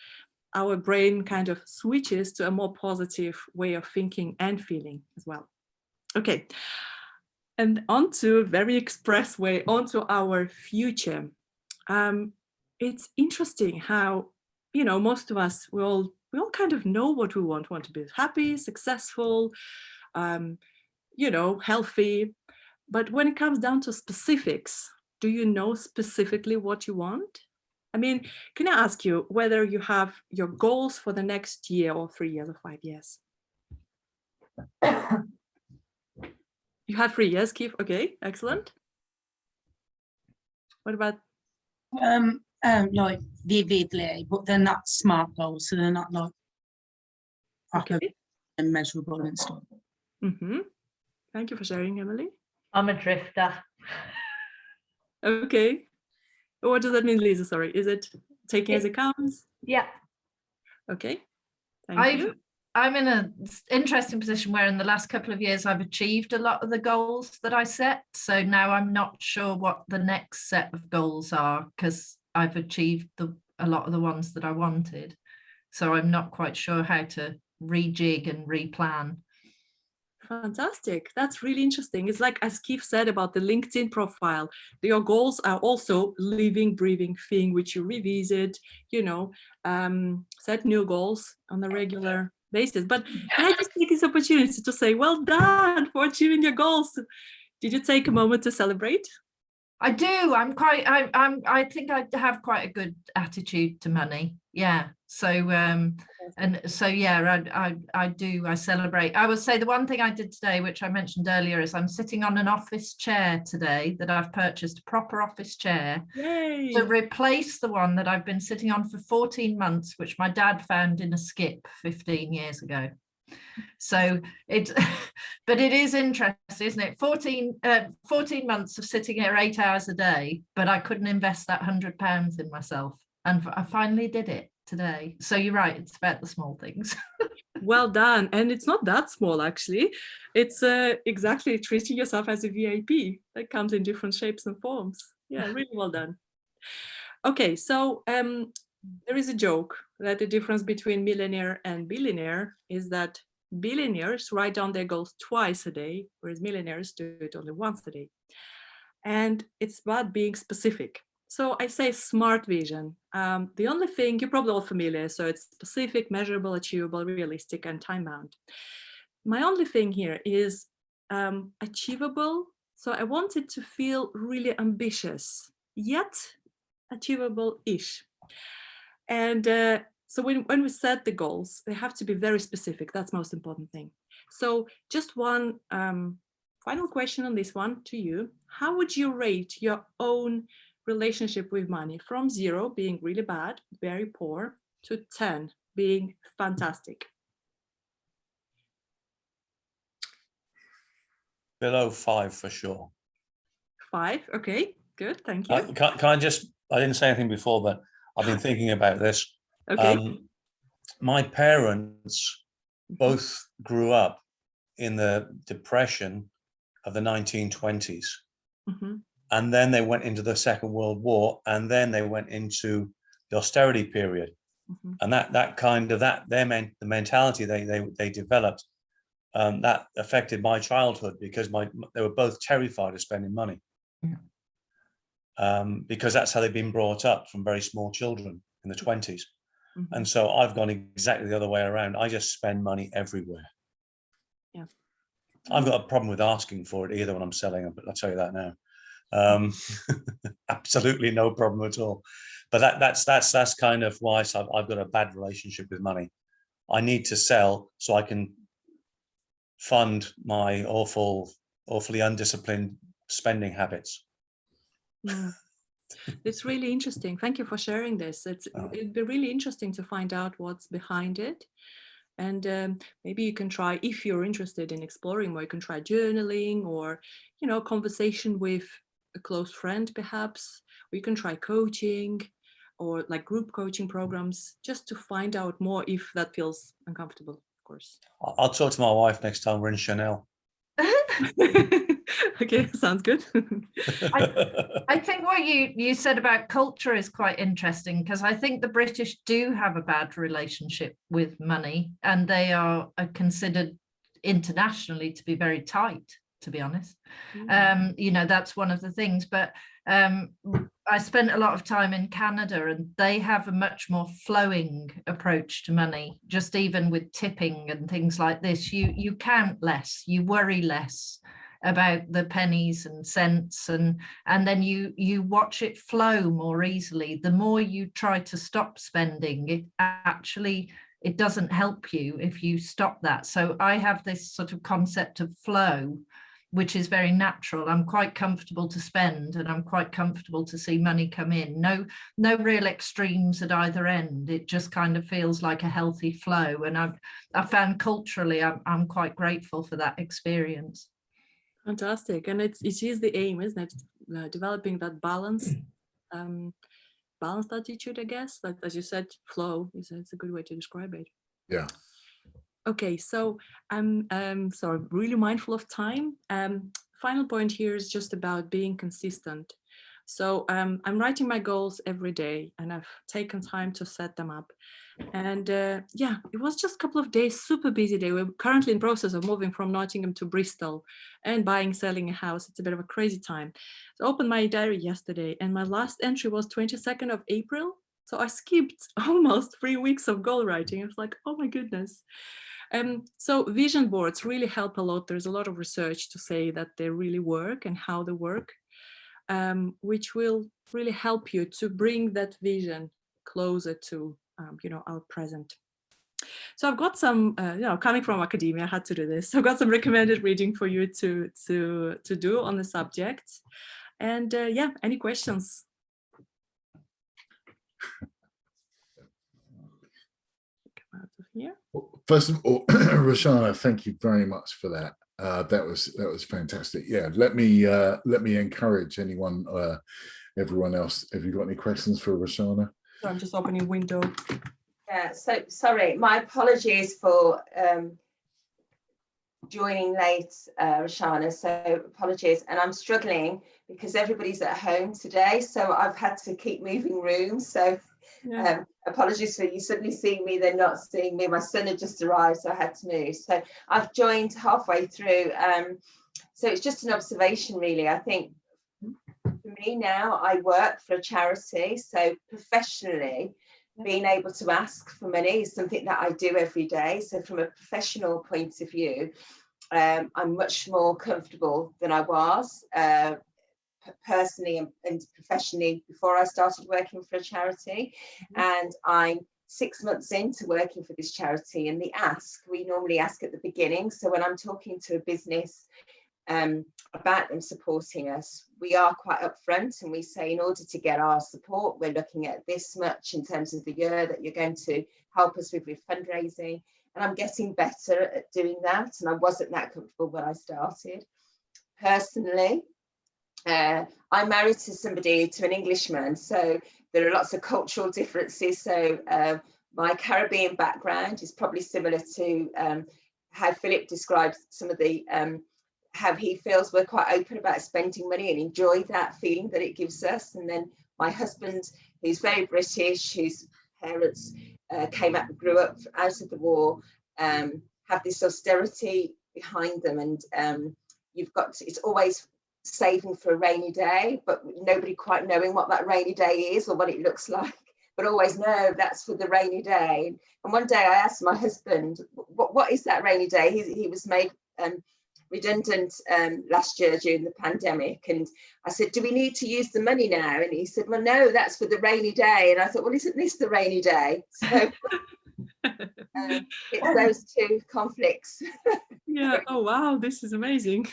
Speaker 5: our brain kind of switches to a more positive way of thinking and feeling as well. Okay, And onto very expressway, onto our future. It's interesting how, you know, most of us, we all kind of know what we want. We want to be happy, successful, you know, healthy. But when it comes down to specifics, do you know specifically what you want? I mean, can I ask you whether you have your goals for the next year or 3 years or 5 years? You have 3 years, Keith. Okay, excellent. What about?
Speaker 3: Like vividly, but they're not smart goals, so they're not like proper and measurable and stuff.
Speaker 5: Mm-hmm. Thank you for sharing, Emily.
Speaker 4: I'm a drifter.
Speaker 5: Okay. What does that mean, Lisa? Sorry, is it taking as it comes?
Speaker 4: Yeah.
Speaker 5: Okay. Thank you.
Speaker 4: I'm in an interesting position where in the last couple of years I've achieved a lot of the goals that I set. So now I'm not sure what the next set of goals are because I've achieved a lot of the ones that I wanted. So I'm not quite sure how to rejig and replan.
Speaker 5: Fantastic. That's really interesting. It's like, as Keith said about the LinkedIn profile, your goals are also living, breathing thing, which you revisit, you know, set new goals on a regular basis. But can I just take this opportunity to say, well done for achieving your goals. Did you take a moment to celebrate?
Speaker 4: I do. I think I have quite a good attitude to money. Yeah. So and so yeah, I do. I celebrate. I would say the one thing I did today, which I mentioned earlier, is I'm sitting on an office chair today that I've purchased, a proper office chair.
Speaker 5: Yay.
Speaker 4: To replace the one that I've been sitting on for 14 months, which my dad found in a skip 15 years ago. So but it is interesting, isn't it? 14 months of sitting here 8 hours a day, but I couldn't invest that £100 in myself. And I finally did it today. So you're right, it's about the small things.
Speaker 5: Well done. And it's not that small, actually. It's exactly treating yourself as a VIP that comes in different shapes and forms. Yeah, really well done. Okay, so there is a joke that the difference between millionaire and billionaire is that billionaires write down their goals twice a day, whereas millionaires do it only once a day. And it's about being specific. So I say smart vision. The only thing, you're probably all familiar, so it's specific, measurable, achievable, realistic, and time-bound. My only thing here is achievable. So I want it to feel really ambitious, yet achievable-ish. And so when we set the goals, they have to be very specific. That's the most important thing. So just one final question on this one to you. How would you rate your own relationship with money from 0 being really bad, very poor, to 10 being fantastic?
Speaker 2: Below 5 for sure.
Speaker 5: 5, okay, good, thank you.
Speaker 2: Can I just, I didn't say anything before, but I've been thinking about this.
Speaker 5: Okay.
Speaker 2: My parents both grew up in the Depression of the 1920s.
Speaker 5: Mm-hmm.
Speaker 2: And then they went into the Second World War, and then they went into the austerity period. Mm-hmm. And that kind of the mentality they developed, that affected my childhood because they were both terrified of spending money. Yeah. Because that's how they've been brought up from very small children in the 20s. Mm-hmm. And so I've gone exactly the other way around. I just spend money everywhere. Yeah. I've got a problem with asking for it either when I'm selling them, but I'll tell you that now. Absolutely no problem at all. But that's kind of why I've got a bad relationship with money. I need to sell so I can fund my awfully undisciplined spending habits.
Speaker 5: Mm. It's really interesting. Thank you for sharing this. It'd be really interesting to find out what's behind it. And maybe you can try, if you're interested in exploring more, you can try journaling or, you know, conversation with a close friend, perhaps, or you can try coaching or like group coaching programs just to find out more if that feels uncomfortable, of course.
Speaker 2: I'll talk to my wife next time we're in Chanel.
Speaker 5: Okay, sounds good.
Speaker 4: I think what you said about culture is quite interesting, because I think the British do have a bad relationship with money, and they are considered internationally to be very tight to be honest.
Speaker 5: Mm.
Speaker 4: You know, that's one of the things. But I spent a lot of time in Canada, and they have a much more flowing approach to money. Just even with tipping and things like this, you count less, you worry less about the pennies and cents, and then you watch it flow more easily. The more you try to stop spending, it doesn't help you if you stop that. So I have this sort of concept of flow, which is very natural. I'm quite comfortable to spend, and I'm quite comfortable to see money come in. No real extremes at either end. It just kind of feels like a healthy flow. And I found culturally, I'm quite grateful for that experience.
Speaker 5: Fantastic. And it is the aim, isn't it? Developing that balanced attitude, I guess. Like, as you said, flow it's a good way to describe it.
Speaker 1: Yeah.
Speaker 5: Okay, so I'm really mindful of time. Final point here is just about being consistent. So I'm writing my goals every day, and I've taken time to set them up. And yeah, it was just a couple of days, super busy day. We're currently in process of moving from Nottingham to Bristol and selling a house. It's a bit of a crazy time. So I opened my diary yesterday, and my last entry was 22nd of April. So I skipped almost 3 weeks of goal writing. I was like, oh my goodness. So vision boards really help a lot. There's a lot of research to say that they really work and how they work, which will really help you to bring that vision closer to our present. So I've got some, coming from academia, I had to do this. So I've got some recommended reading for you to do on the subject. And yeah, any questions? Come out of here.
Speaker 1: First of all, Roshana, thank you very much for that. That was fantastic. Yeah, let me encourage everyone else. Have you got any questions for Roshana?
Speaker 5: So I'm just opening window.
Speaker 7: Yeah, so sorry, my apologies for joining late, Roshana, so apologies. And I'm struggling because everybody's at home today, so I've had to keep moving rooms. So yeah. Apologies for you suddenly seeing me, then not seeing me. My son had just arrived, so I had to move. So I've joined halfway through. So it's just an observation, really. I think for me now, I work for a charity, so professionally, being able to ask for money is something that I do every day. So from a professional point of view, I'm much more comfortable than I was personally and professionally before I started working for a charity. And I'm 6 months into working for this charity, and we normally ask at the beginning. So when I'm talking to a business about them supporting us, we are quite upfront, and we say, in order to get our support, we're looking at this much in terms of the year that you're going to help us with fundraising. And I'm getting better at doing that, and I wasn't that comfortable when I started. Personally, I'm married to an Englishman, so there are lots of cultural differences. So my Caribbean background is probably similar to how Philip describes some of the how he feels we're quite open about spending money and enjoy that feeling that it gives us. And then my husband, who's very British, whose parents grew up out of the war, have this austerity behind them, and it's always saving for a rainy day, but nobody quite knowing what that rainy day is or what it looks like, but always know that's for the rainy day. And one day I asked my husband, what is that rainy day? He was made redundant last year during the pandemic, and I said, do we need to use the money now? And he said, well, no, that's for the rainy day. And I thought, well, isn't this the rainy day? So it's those two conflicts.
Speaker 5: Yeah. Oh wow, this is amazing.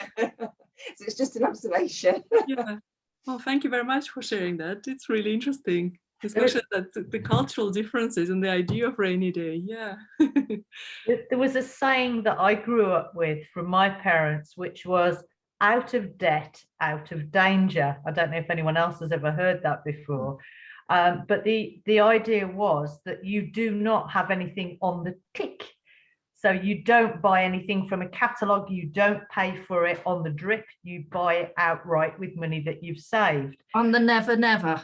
Speaker 7: So it's just an observation.
Speaker 5: Yeah. Well, thank you very much for sharing that. It's really interesting, especially that the cultural differences and the idea of rainy day. Yeah.
Speaker 8: There was a saying that I grew up with from my parents, which was out of debt, out of danger. I don't know if anyone else has ever heard that before. But the idea was that you do not have anything on the tick. So you don't buy anything from a catalogue, you don't pay for it on the drip, you buy it outright with money that you've saved.
Speaker 4: On the never, never.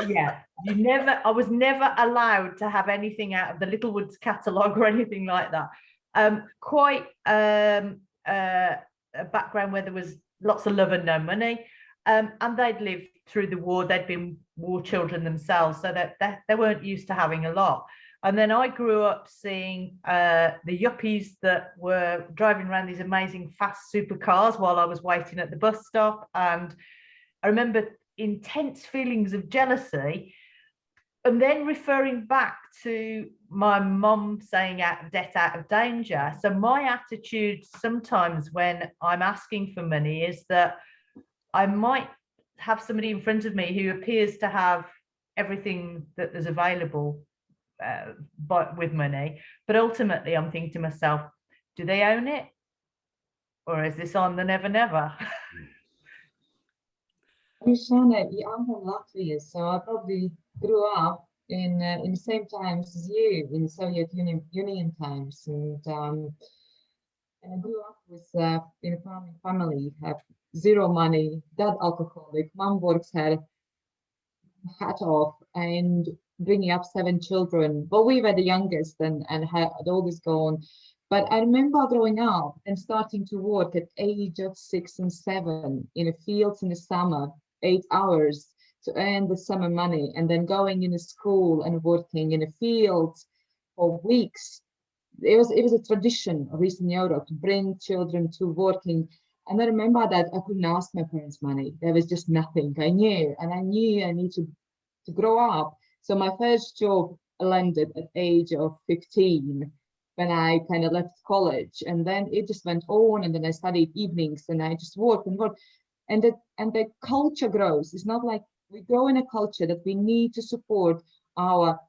Speaker 8: Yeah, I was never allowed to have anything out of the Littlewoods catalogue or anything like that. Quite a background where there was lots of love and no money. And they'd lived through the war, they'd been war children themselves, so that they weren't used to having a lot. And then I grew up seeing the yuppies that were driving around these amazing fast supercars while I was waiting at the bus stop. And I remember intense feelings of jealousy. And then referring back to my mum saying out of debt, out of danger. So my attitude sometimes when I'm asking for money is that I might have somebody in front of me who appears to have everything that is available but with money, but ultimately I'm thinking to myself, do they own it, or is this on the never never?
Speaker 6: Shana, I'm from Latvia, so I probably grew up in the same times as you, in Soviet Union times, and I grew up with in a farming family, have zero money, dad alcoholic, mom works her hat off, and bringing up 7 children. Well, we were the youngest and had always gone. But I remember growing up and starting to work at age of 6 and 7 in the fields in the summer, 8 hours to earn the summer money, and then going in a school and working in the fields for weeks. It was a tradition, at least in Europe, to bring children to working. And I remember that I couldn't ask my parents money. There was just nothing. I knew I need to grow up. So my first job landed at age of 15 when I kind of left college. And then it just went on, and then I studied evenings and I just worked and worked. And the culture grows. It's not like we grow in a culture that we need to support our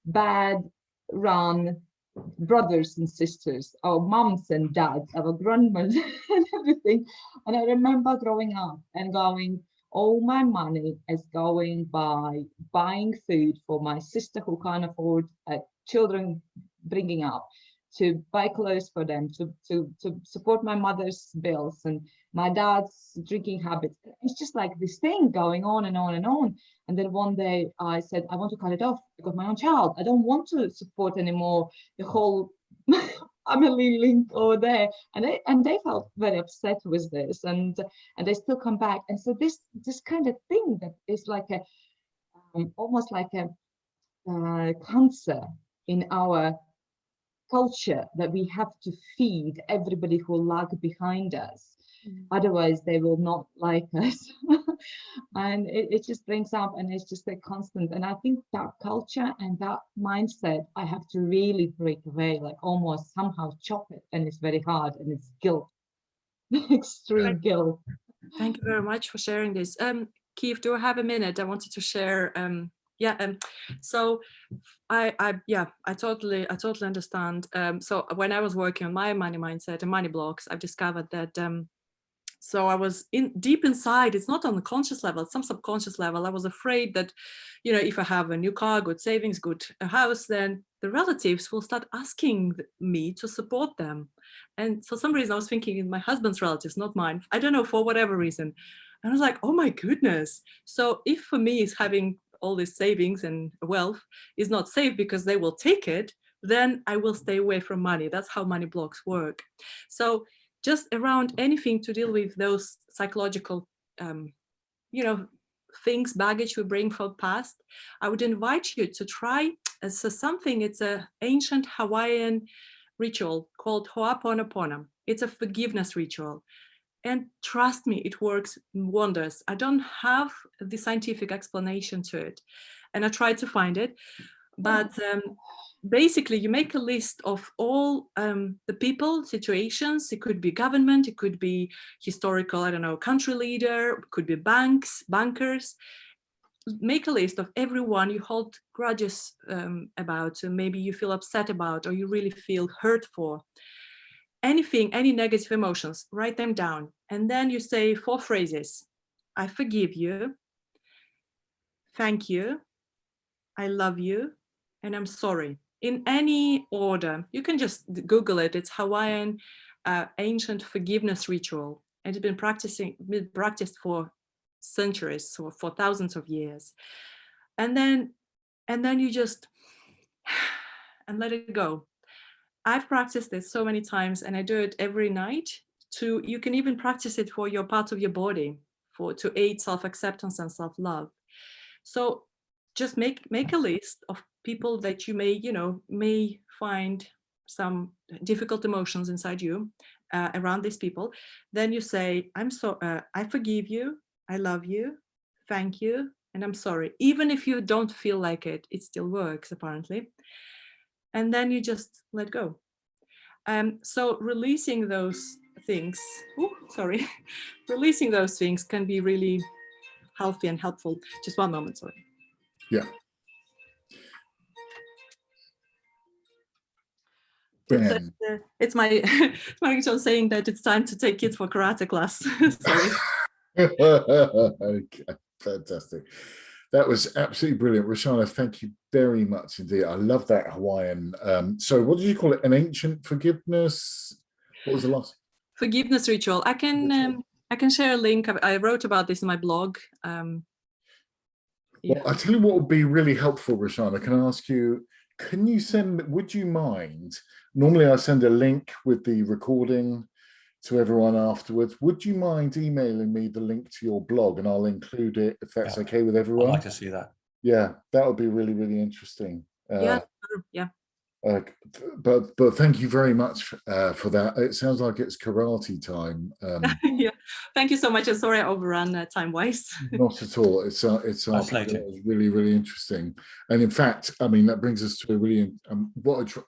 Speaker 6: bad run brothers and sisters, our moms and dads, our grandmas and everything. And I remember growing up and going, all my money is going by buying food for my sister who can't afford children bringing up, to buy clothes for them, to support my mother's bills and my dad's drinking habits. It's just like this thing going on and on and on. And then one day I said, I want to cut it off. I got my own child. I don't want to support anymore the whole family link over there. And they felt very upset with this, and they still come back. And so this kind of thing that is like a almost like a cancer in our culture, that we have to feed everybody who lag behind us. Otherwise they will not like us. And it just brings up, and it's just a constant. And I think that culture and that mindset I have to really break away, like almost somehow chop it. And it's very hard, and it's guilt. Extreme guilt.
Speaker 5: Thank you very much for sharing this. Keith, do I have a minute? I wanted to share so I totally understand. So when I was working on my money mindset and money blocks, I've discovered that so I was deep inside, it's not on the conscious level, it's some subconscious level. I was afraid that, you know, if I have a new car, good savings, good house, then the relatives will start asking me to support them. And for some reason I was thinking in my husband's relatives, not mine. I don't know, for whatever reason. And I was like, oh my goodness. So if for me is having all this savings and wealth is not safe because they will take it, then I will stay away from money. That's how money blocks work. So just around anything to deal with those psychological, things, baggage we bring from past, I would invite you to try something. It's an ancient Hawaiian ritual called Ho'oponopono. It's a forgiveness ritual. And trust me, it works wonders. I don't have the scientific explanation to it, and I tried to find it. But basically, you make a list of all the people, situations. It could be government, it could be historical, I don't know, country leader, it could be bankers. Make a list of everyone you hold grudges about, so maybe you feel upset about, or you really feel hurt for. Anything, any negative emotions, write them down. And then you say 4 phrases. I forgive you. Thank you. I love you. And I'm sorry. In any order. You can just Google it. It's Hawaiian ancient forgiveness ritual. And it's been practiced for centuries, or for thousands of years. And then you just and let it go. I've practiced this so many times, and I do it every night you can even practice it for your parts of your body to aid self-acceptance and self-love. So just make a list of people that you may find some difficult emotions inside you around these people. Then you say, I forgive you, I love you, thank you, and I'm sorry. Even if you don't feel like it, it still works apparently. And then you just let go. So releasing those things, releasing those things can be really healthy and helpful. Just one moment, sorry.
Speaker 1: Yeah.
Speaker 5: It's my Margit saying that it's time to take kids for karate class. Sorry.
Speaker 1: Okay, fantastic. That was absolutely brilliant. Roshana, thank you very much indeed. I love that Hawaiian. So what did you call it? An ancient forgiveness? What was the last?
Speaker 5: Forgiveness ritual. I can share a link. I wrote about this in my blog.
Speaker 1: Well, I tell you what would be really helpful, Roshana. Can I ask you, can you send, would you mind, normally I send a link with the recording to everyone afterwards. Would you mind emailing me the link to your blog, and I'll include it if that's okay with everyone?
Speaker 2: I'd like to see that.
Speaker 1: Yeah, that would be really, really interesting.
Speaker 5: Yeah.
Speaker 1: But thank you very much for that. It sounds like it's karate time.
Speaker 5: Yeah, thank you so much. And sorry I overran time-wise.
Speaker 1: Not at all. It's our pleasure. It was really, really interesting. And in fact, I mean, that brings us to a really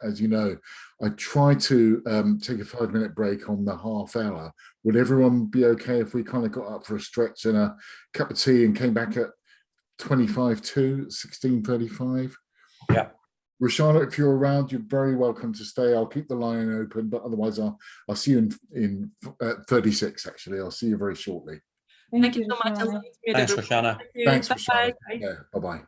Speaker 1: as you know, I try to take a 5-minute break on the half hour. Would everyone be okay if we kind of got up for a stretch and a cup of tea and came back at 25 to 16:35?
Speaker 2: Yeah.
Speaker 1: Roshana, if you're around, you're very welcome to stay. I'll keep the line open, but otherwise I'll see you in 36, actually. I'll see you very shortly.
Speaker 5: Thank you so much.
Speaker 2: Thanks, Roshana.
Speaker 1: Thanks, Roshana. Yeah, bye-bye.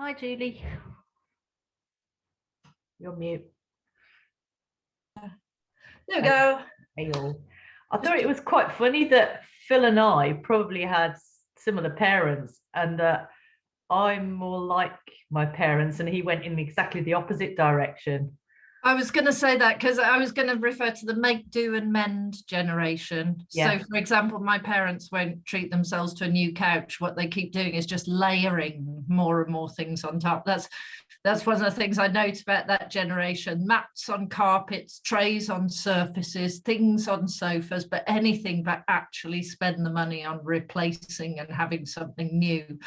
Speaker 8: Hi, Julie. You're mute.
Speaker 4: There we go.
Speaker 8: Hey all. I thought it was quite funny that Phil and I probably had similar parents, and that I'm more like my parents and he went in exactly the opposite direction.
Speaker 4: I was going to say that because I was going to refer to the make, do and mend generation.
Speaker 8: Yeah.
Speaker 4: So, for example, my parents won't treat themselves to a new couch. What they keep doing is just layering more and more things on top. That's one of the things I note about that generation. Mats on carpets, trays on surfaces, things on sofas, but anything but actually spend the money on replacing and having something new.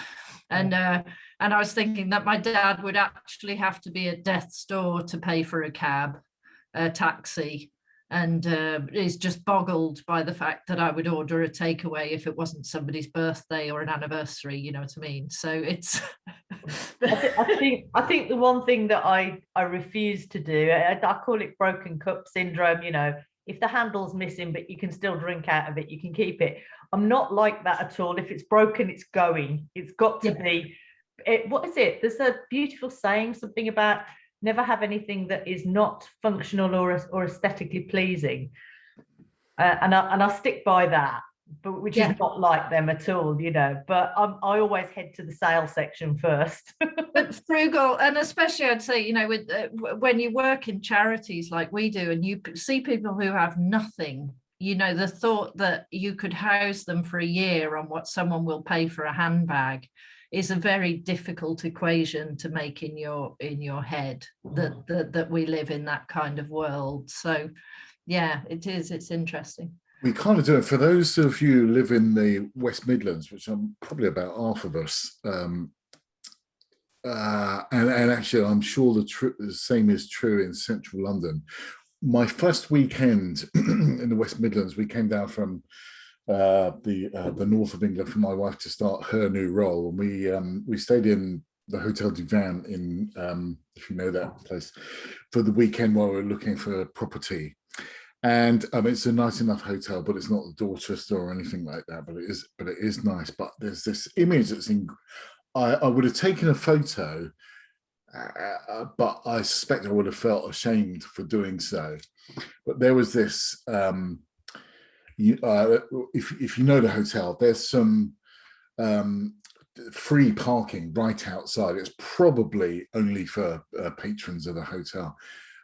Speaker 4: And I was thinking that my dad would actually have to be at death's door to pay for a cab, a taxi, and is just boggled by the fact that I would order a takeaway if it wasn't somebody's birthday or an anniversary, you know what I mean? So it's
Speaker 8: I think the one thing that I refuse to do, I call it broken cup syndrome, you know, if the handle's missing but you can still drink out of it, you can keep it. I'm not like that at all. If it's broken, it's going. It's got to be. What is it? There's a beautiful saying, something about never have anything that is not functional or aesthetically pleasing. And I stick by that, but which is not like them at all, you know. But I always head to the sale section first.
Speaker 4: But frugal, and especially I'd say, you know, with when you work in charities like we do, and you see people who have nothing, you know, the thought that you could house them for a year on what someone will pay for a handbag is a very difficult equation to make in your head, that we live in that kind of world. So yeah, it's interesting.
Speaker 1: We kind of do it for those of you who live in the West Midlands, which I'm probably about half of us. And actually, I'm sure the same is true in central London. My first weekend in the West Midlands, we came down from the north of England for my wife to start her new role, and we stayed in the Pt.1 in if you know that place, for the weekend while we were looking for property. And it's a nice enough hotel, but it's not the Dorchester or anything like that. But it is nice. But there's this image that's in. I would have taken a photo, but I suspect I would have felt ashamed for doing so. But there was this. If you know the hotel, there's some free parking right outside. It's probably only for patrons of the hotel.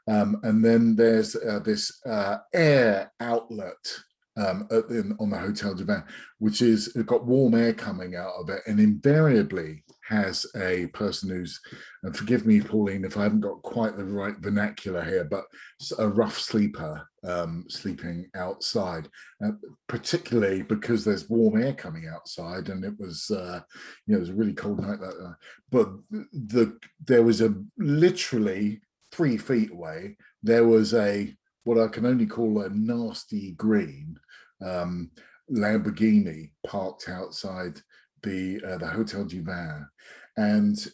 Speaker 1: And then there's this air outlet on the Hotel du Vin, which is got warm air coming out of it, and invariably has a person who's, and forgive me, Pauline, if I haven't got quite the right vernacular here, but a rough sleeper sleeping outside, particularly because there's warm air coming outside, and it was, it was a really cold night that night. But there was literally 3 feet away, there was what I can only call a nasty green Lamborghini parked outside the Hotel du Vin, and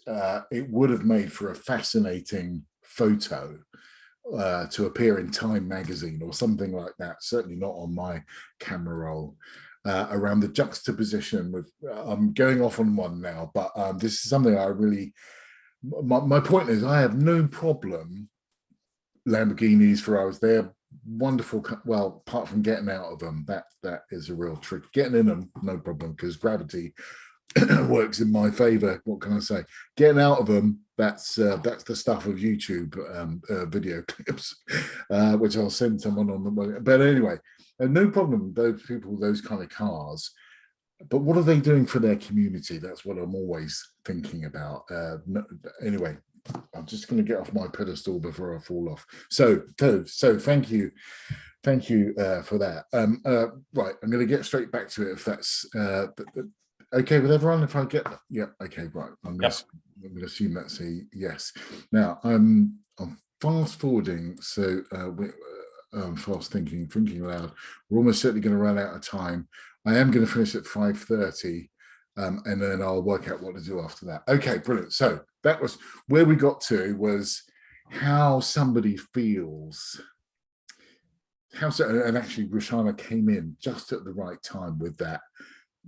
Speaker 1: it would have made for a fascinating photo to appear in Time magazine or something like that. Certainly not on my camera roll. Around the juxtaposition with, I'm going off on one now, but this is something I really. My point is, I have no problem. Lamborghinis for hours, they're wonderful. Well, apart from getting out of them, that is a real trick. Getting in them, no problem, because gravity works in my favor. What can I say? Getting out of them, that's the stuff of YouTube video clips, which I'll send someone on the way. But anyway, no problem. Those people, those kind of cars. But what are they doing for their community? That's what I'm always thinking about. Anyway, I'm just going to get off my pedestal before I fall off. So thank you for that. Right, I'm going to get straight back to it if that's okay with everyone. If I get that, yeah, okay, right. I'm going to assume that's a yes. Now I'm fast forwarding, so fast thinking aloud. We're almost certainly going to run out of time. I am going to finish at 5:30, and then I'll work out what to do after that. Okay, brilliant. So that was where we got to, was how somebody feels. And actually, Roshana came in just at the right time with that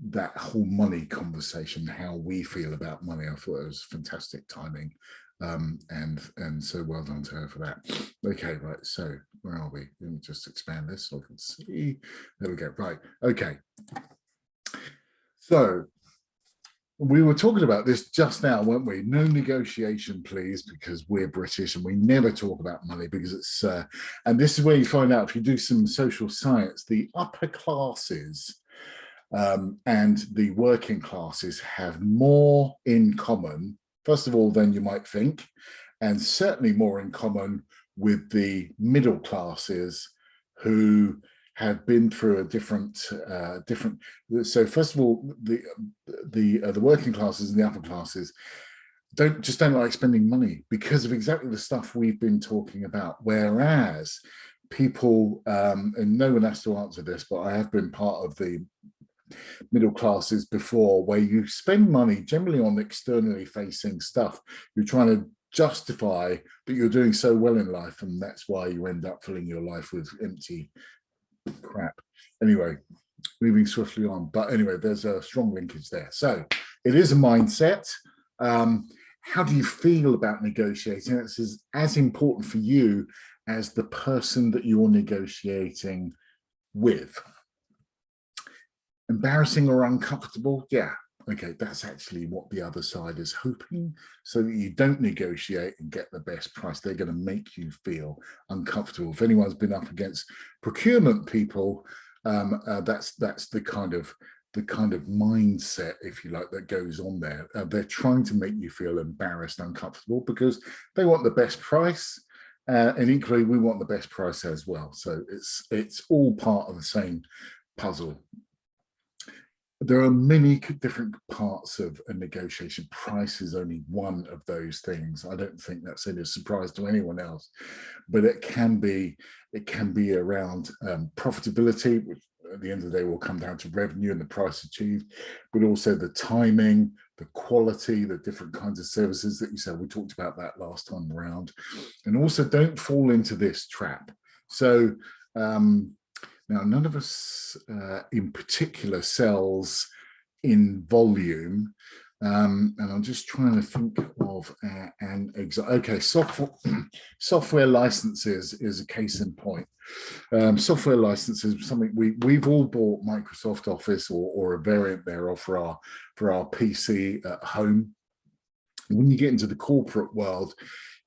Speaker 1: that whole money conversation, how we feel about money. I thought it was fantastic timing. And so well done to her for that. Okay, right, so where are we? Let me just expand this so I can see. There we go. Right, okay. So we were talking about this just now, weren't we? No negotiation, please, because we're British and we never talk about money because it's, and this is where you find out, if you do some social science, the upper classes and the working classes have more in common, first of all, than you might think, and certainly more in common with the middle classes who have been through a different. So first of all, the working classes and the upper classes don't like spending money because of exactly the stuff we've been talking about. Whereas people, and no one has to answer this, but I have been part of the middle classes before, where you spend money generally on externally facing stuff. You're trying to justify that you're doing so well in life, and that's why you end up filling your life with empty crap. Anyway, moving swiftly on, but anyway, there's a strong linkage there. So it is a mindset. How do you feel about negotiating? This is as important for you as the person that you're negotiating with. Embarrassing or uncomfortable? Yeah, okay, that's actually what the other side is hoping, so that you don't negotiate and get the best price. They're going to make you feel uncomfortable. If anyone's been up against procurement people, that's the kind of mindset, if you like, that goes on there. They're trying to make you feel embarrassed, uncomfortable, because they want the best price, and equally we want the best price as well. So it's all part of the same puzzle. There are many different parts of a negotiation. Price is only one of those things. I don't think that's any surprise to anyone else, but it can be around profitability, which at the end of the day will come down to revenue and the price achieved, but also the timing, the quality, the different kinds of services that you said. We talked about that last time around. And also, don't fall into this trap. So now, none of us in particular sells in volume, and I'm just trying to think of an example. Okay, software licenses is a case in point. Software licenses, something we've all bought Microsoft Office or a variant thereof for our PC at home. When you get into the corporate world,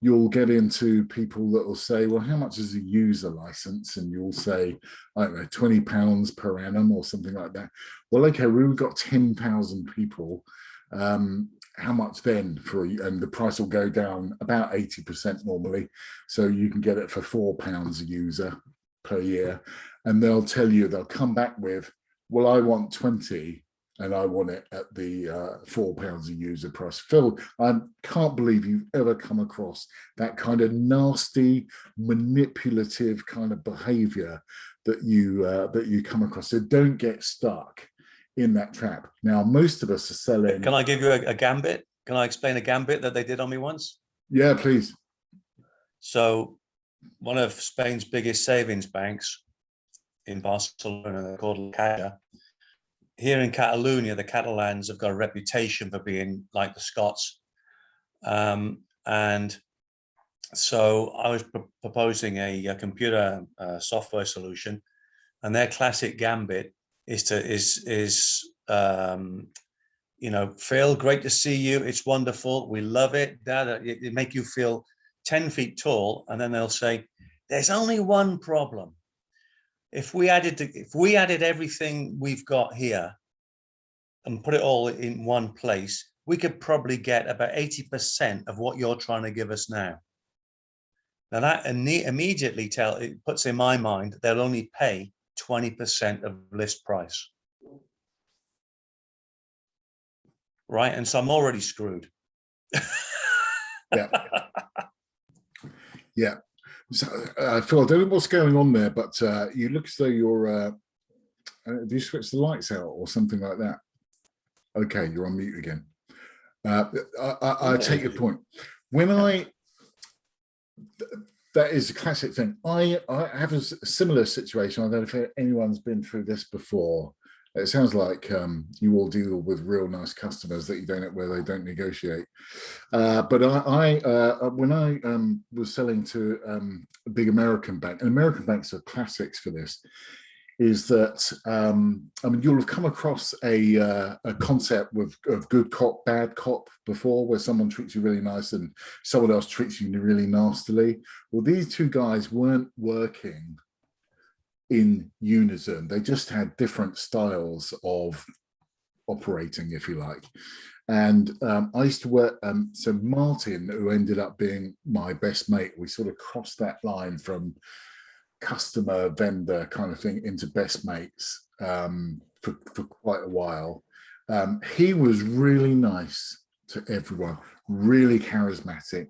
Speaker 1: you'll get into people that will say, well, how much is a user license? And you'll say, I don't know, £20 per annum or something like that. Well, okay, we've got 10,000 people. How much then and the price will go down about 80% normally. So you can get it for £4 a user per year. And they'll come back with, well, I want 20. And I want it at the £4 a user price. Phil, I can't believe you've ever come across that kind of nasty, manipulative kind of behavior that you come across. So don't get stuck in that trap. Now, most of us are selling.
Speaker 2: Can I give you a gambit? Can I explain a gambit that they did on me once?
Speaker 1: Yeah, please.
Speaker 2: So one of Spain's biggest savings banks in Barcelona, they're called La Caixa. Here in Catalonia, the Catalans have got a reputation for being like the Scots. And so I was proposing a computer software solution, and their classic gambit is you know, Phil, great to see you. It's wonderful. We love it. Dad, it make you feel 10 feet tall. And then they'll say, there's only one problem. If we added everything we've got here and put it all in one place, we could probably get about 80% of what you're trying to give us now. Now that immediately it puts in my mind they'll only pay 20% of list price. Right, and so I'm already screwed.
Speaker 1: Yeah. Yeah. So, Phil, I don't know what's going on there, but you look as though you're. Have you switched the lights out or something like that? Okay, you're on mute again. I take your point. That is a classic thing. I have a similar situation. I don't know if anyone's been through this before. It sounds like you all deal with real nice customers that you don't, where they don't negotiate. But when I was selling to a big American bank, and American banks are classics for this, is that I mean, you'll have come across a concept of good cop, bad cop before, where someone treats you really nice and someone else treats you really nastily. Well, these two guys weren't working in unison. They just had different styles of operating, if you like. And I used to work, so Martin, who ended up being my best mate, we sort of crossed that line from customer vendor kind of thing into best mates for quite a while. He was really nice to everyone, really charismatic.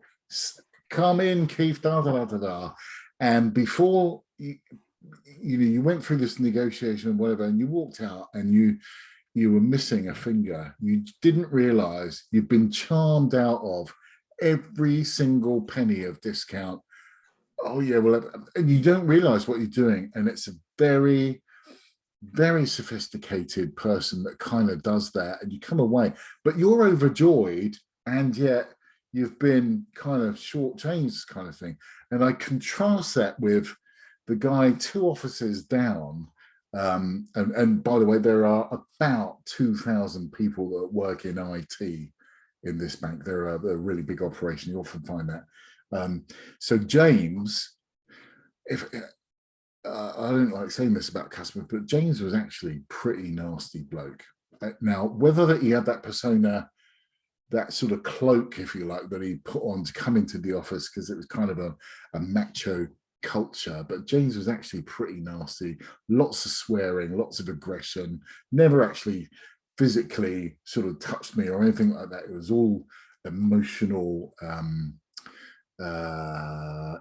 Speaker 1: Come in, Keith, da da da da da. And before you went through this negotiation and whatever, and you walked out and you were missing a finger. You didn't realize you'd been charmed out of every single penny of discount. Oh yeah, well, and you don't realize what you're doing. And it's a very, very sophisticated person that kind of does that. And you come away, but you're overjoyed, and yet you've been kind of shortchanged kind of thing. And I contrast that with the guy 2 offices down. And by the way, there are about 2,000 people that work in IT in this bank. They're a really big operation. You often find that. So James, if I don't like saying this about customers, but James was actually pretty nasty bloke. Now, whether that he had that persona, that sort of cloak, if you like, that he put on to come into the office, because it was kind of a macho culture, but James was actually pretty nasty. Lots of swearing, lots of aggression, never actually physically sort of touched me or anything like that. It was all emotional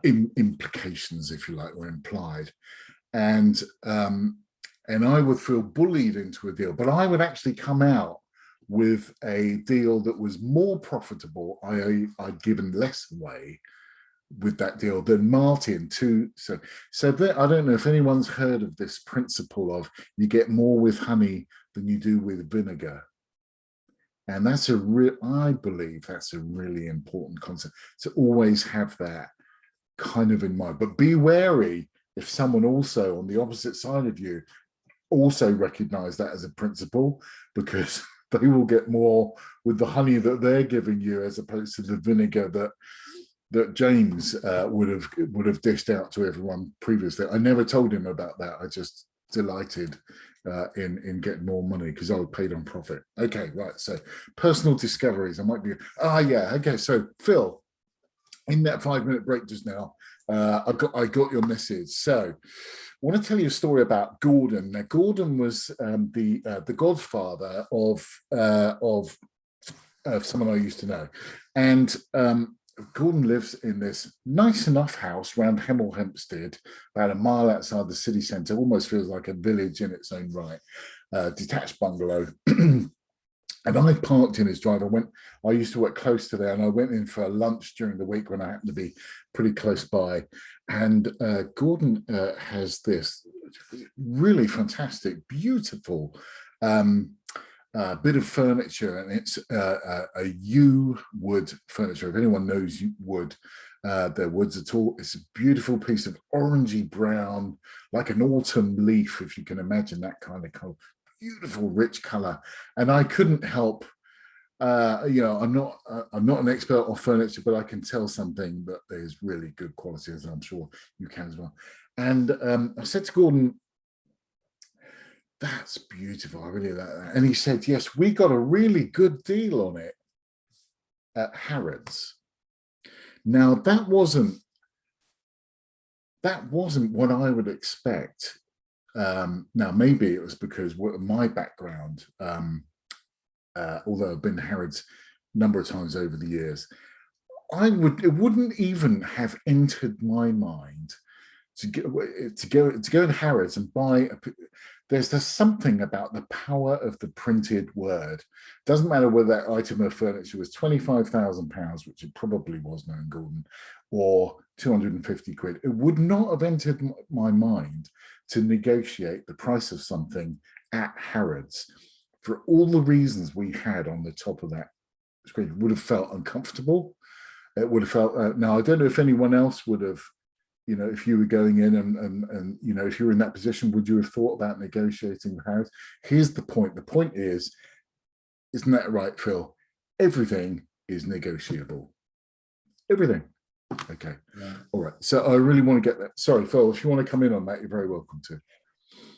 Speaker 1: implications, if you like, were implied. And I would feel bullied into a deal, but I would actually come out with a deal that was more profitable. I'd given less away with that deal than Martin too. So there, I don't know if anyone's heard of this principle of you get more with honey than you do with vinegar. And that's I believe that's a really important concept, to always have that kind of in mind. But be wary if someone also on the opposite side of you also recognize that as a principle, because they will get more with the honey that they're giving you as opposed to the vinegar that James would have dished out to everyone previously. I never told him about that. I just delighted in getting more money because I was paid on profit. Okay, right. So personal discoveries. I might be. Yeah. Okay. So Phil, in that 5-minute break just now, I got your message. So I want to tell you a story about Gordon. Now, Gordon was the godfather of someone I used to know, and Gordon lives in this nice enough house around Hemel Hempstead, about a mile outside the city centre. Almost feels like a village in its own right. Detached bungalow. And I parked in his drive. I used to work close to there, and I went in for a lunch during the week when I happened to be pretty close by. And Gordon has this really fantastic, beautiful bit of furniture, and it's a yew wood furniture. If anyone knows wood, their woods at all, it's a beautiful piece of orangey brown, like an autumn leaf, if you can imagine that kind of color. Beautiful, rich color. And I couldn't help, I'm not an expert on furniture, but I can tell something that is really good quality, as I'm sure you can as well. And I said to Gordon, "That's beautiful. I really like that." And he said, "Yes, we got a really good deal on it at Harrods." Now that wasn't what I would expect. Now maybe it was because my background, although I've been to Harrods a number of times over the years, it wouldn't even have entered my mind to go to Harrods and buy there's something about the power of the printed word. Doesn't matter whether that item of furniture was £25,000, which it probably was, knowing Gordon, or 250 quid. It would not have entered my mind to negotiate the price of something at Harrods, for all the reasons we had on the top of that screen, would have felt uncomfortable. It would have felt, now I don't know if anyone else would have, you know, if you were going in and you know, if you were in that position, would you have thought about negotiating with Harrods? Here's the point. The point is, isn't that right, Phil? Everything is negotiable. Everything. Okay. Yeah. All right. So I really want to get that. Sorry, Phil, if you want to come in on that, you're very welcome to.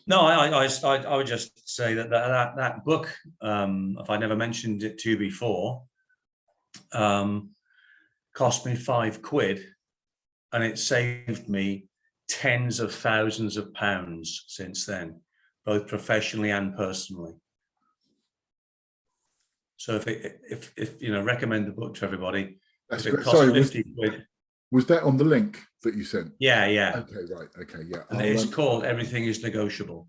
Speaker 2: No, I would just say that book, if I never mentioned it to you before, cost me £5, and it saved me tens of thousands of pounds since then, both professionally and personally. So if you know, recommend the book to everybody.
Speaker 1: That's
Speaker 2: if
Speaker 1: great.
Speaker 2: It costs
Speaker 1: Sorry,
Speaker 2: 50 quid.
Speaker 1: Was that on the link that you sent?
Speaker 2: Yeah, yeah.
Speaker 1: Okay, right. Okay, yeah.
Speaker 2: And it's called Everything is Negotiable.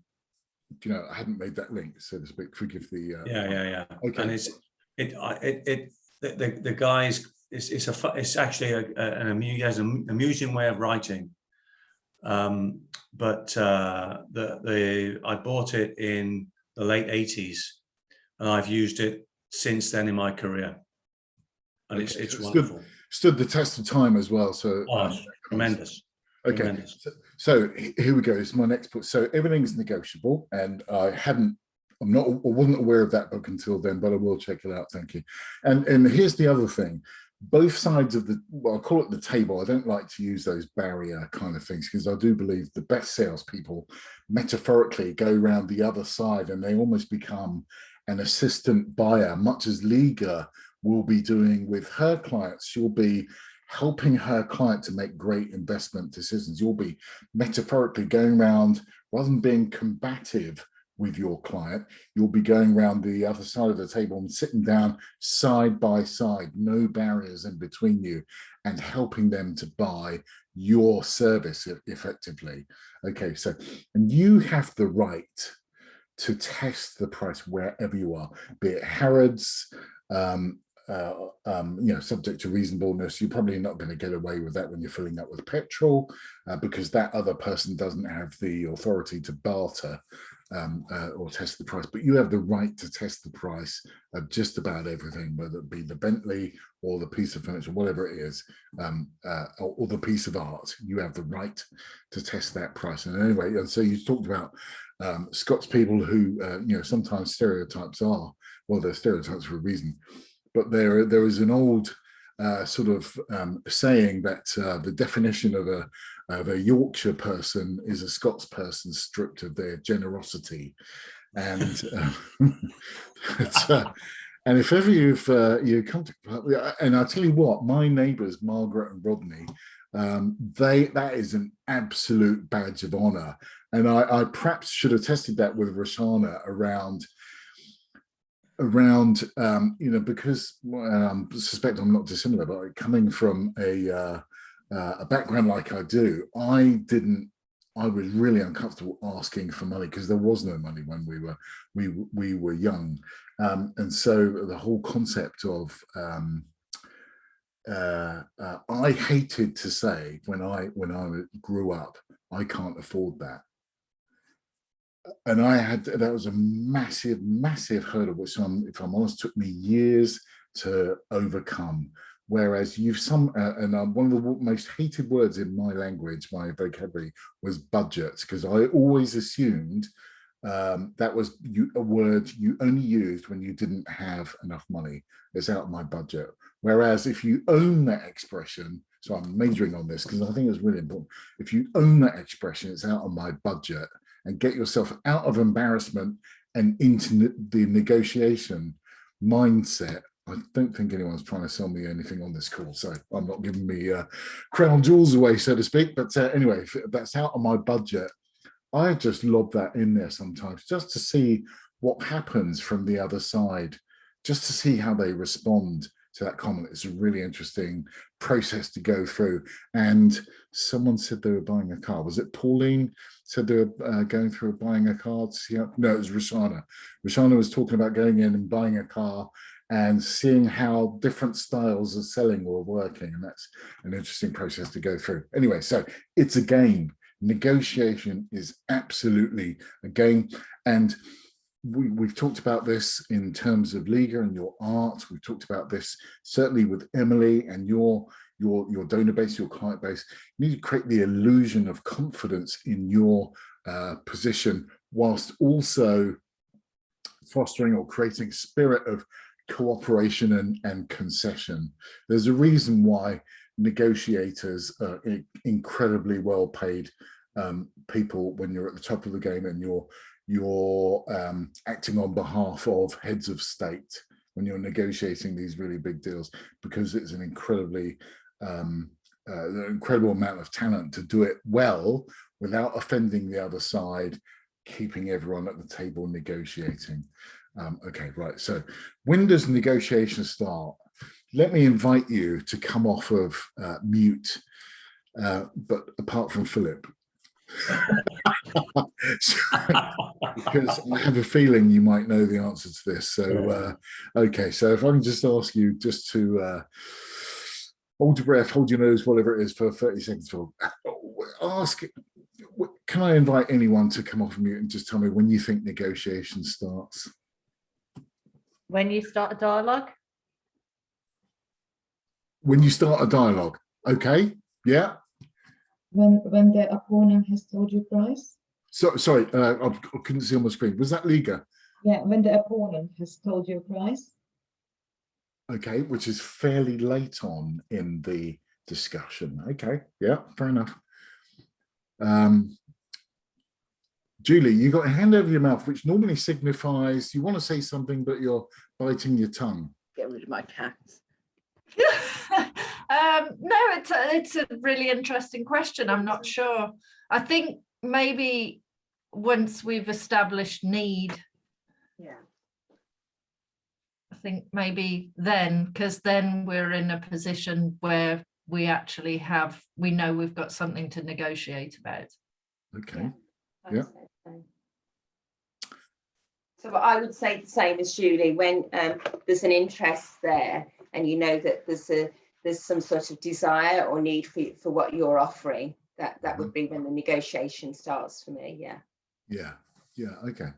Speaker 1: You know, I hadn't made that link, so to speak. Forgive the.
Speaker 2: Yeah.
Speaker 1: Okay.
Speaker 2: And the guys. It's actually an amusing way of writing. But I bought it in the late 80s, and I've used it since then in my career, and
Speaker 1: okay.
Speaker 2: it's
Speaker 1: so
Speaker 2: wonderful.
Speaker 1: Stood the test of time as well. So
Speaker 2: tremendous.
Speaker 1: Okay,
Speaker 2: tremendous.
Speaker 1: So here we go. It's my next book. So everything's negotiable, and I wasn't aware of that book until then, but I will check it out. Thank you. And here's the other thing. Both sides of the, well, I call it the table. I don't like to use those barrier kind of things, because I do believe the best salespeople metaphorically go around the other side, and they almost become an assistant buyer, much as Liga will be doing with her clients. She'll be helping her client to make great investment decisions. You'll be metaphorically going around, rather than being combative with your client, you'll be going around the other side of the table and sitting down side by side, no barriers in between you, and helping them to buy your service effectively. Okay, so, and you have the right to test the price wherever you are, be it Harrods, you know, subject to reasonableness. You're probably not going to get away with that when you're filling up with petrol, because that other person doesn't have the authority to barter or test the price. But you have the right to test the price of just about everything, whether it be the Bentley or the piece of furniture, whatever it is, or the piece of art. You have the right to test that price. And anyway, and so you talked about Scots people who, you know, sometimes stereotypes are, well, they're stereotypes for a reason. But there is an old sort of saying that the definition of a Yorkshire person is a Scots person stripped of their generosity, and and if ever you come to, and I'll tell you what, my neighbours Margaret and Rodney, that is an absolute badge of honour, and I perhaps should have tested that with Roshana around you know, because I suspect I'm not dissimilar, but coming from a background like I do, I was really uncomfortable asking for money, because there was no money when we were young, and so the whole concept of I hated to say when I grew up, I can't afford that. And that was a massive hurdle, which if I'm honest, took me years to overcome. Whereas one of the most hated words in my language, my vocabulary, was budget, because I always assumed that was a word you only used when you didn't have enough money. It's out of my budget. Whereas if you own that expression, so I'm majoring on this because I think it's really important. If you own that expression, it's out of my budget, and get yourself out of embarrassment and into the negotiation mindset. I don't think anyone's trying to sell me anything on this call, so I'm not giving me crown jewels away, so to speak. But anyway, if that's out of my budget, I just lob that in there sometimes just to see what happens from the other side, just to see how they respond to that comment. It's a really interesting process to go through. And someone said they were buying a car. Was it Pauline said they were going through buying a car? No, it was Roshana. Roshana was talking about going in and buying a car and seeing how different styles of selling were working. And that's an interesting process to go through. Anyway, so it's a game. Negotiation is absolutely a game. And we've talked about this in terms of Liga and your art. We've talked about this certainly with Emily and your donor base, your client base. You need to create the illusion of confidence in your position, whilst also fostering or creating a spirit of cooperation and concession. There's a reason why negotiators are incredibly well paid people when you're at the top of the game and you're acting on behalf of heads of state when you're negotiating these really big deals, because it's an incredibly incredible amount of talent to do it well without offending the other side, keeping everyone at the table negotiating. Okay, right. So when does negotiation start? Let me invite you to come off of mute, but apart from Philip. Because I have a feeling you might know the answer to this. So, okay, so if I can just ask you just to hold your breath, hold your nose, whatever it is, for 30 seconds. Can I invite anyone to come off mute and just tell me when you think negotiation starts?
Speaker 8: When you start a dialogue?
Speaker 1: When you start a dialogue. Okay, yeah.
Speaker 6: When the opponent has told you price?
Speaker 1: So, sorry, I couldn't see on my screen. Was that Liga?
Speaker 6: Yeah, when the opponent has told you price.
Speaker 1: Okay, which is fairly late on in the discussion. Okay, yeah, fair enough. Julie, you got a hand over your mouth, which normally signifies you want to say something, but you're biting your tongue.
Speaker 9: Get rid of my cats.
Speaker 4: No, it's a really interesting question. I'm not sure. I think maybe once we've established need,
Speaker 7: Yeah.
Speaker 4: I think maybe then, because then we're in a position where we actually we know we've got something to negotiate about.
Speaker 1: Okay.
Speaker 7: Yeah. So I would say the same as Julie. When there's an interest there, and you know that there's some sort of desire or need for what you're offering, that would be when the negotiation starts for me. Yeah.
Speaker 1: Okay.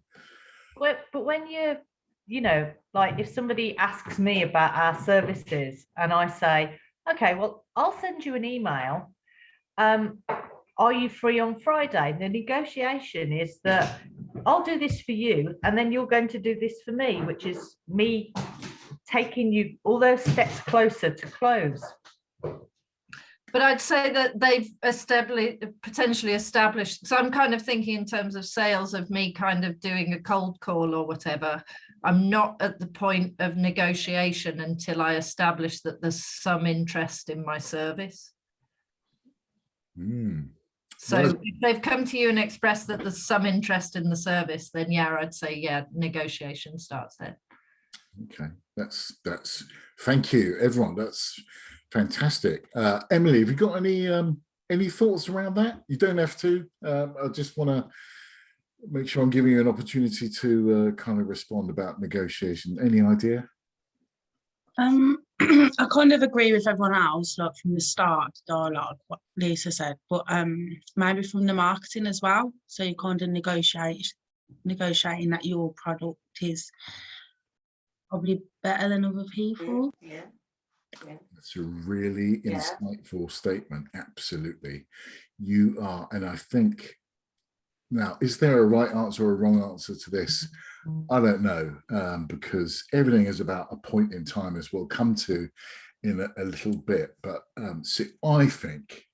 Speaker 8: But when you know, like if somebody asks me about our services and I say, okay, well, I'll send you an email. Are you free on Friday? The negotiation is that I'll do this for you, and then you're going to do this for me, which is me taking you all those steps closer to close.
Speaker 4: But I'd say that they've potentially established, so I'm kind of thinking in terms of sales of me kind of doing a cold call or whatever. I'm not at the point of negotiation until I establish that there's some interest in my service. So if they've come to you and expressed that there's some interest in the service, then yeah, I'd say, yeah, negotiation starts then. Okay,
Speaker 1: that's thank you, everyone. That's fantastic. Emily, have you got any thoughts around that? You don't have to. I just want to make sure I'm giving you an opportunity to kind of respond about negotiation. Any idea?
Speaker 3: I kind of agree with everyone else, like from the start, dialogue, what Lisa said, but maybe from the marketing as well. So you kind of negotiating that your product is probably better than other people.
Speaker 7: Yeah.
Speaker 1: That's a really insightful statement. Absolutely. You are, and I think now, is there a right answer or a wrong answer to this? I don't know, because everything is about a point in time, as we'll come to in a little bit. But so I think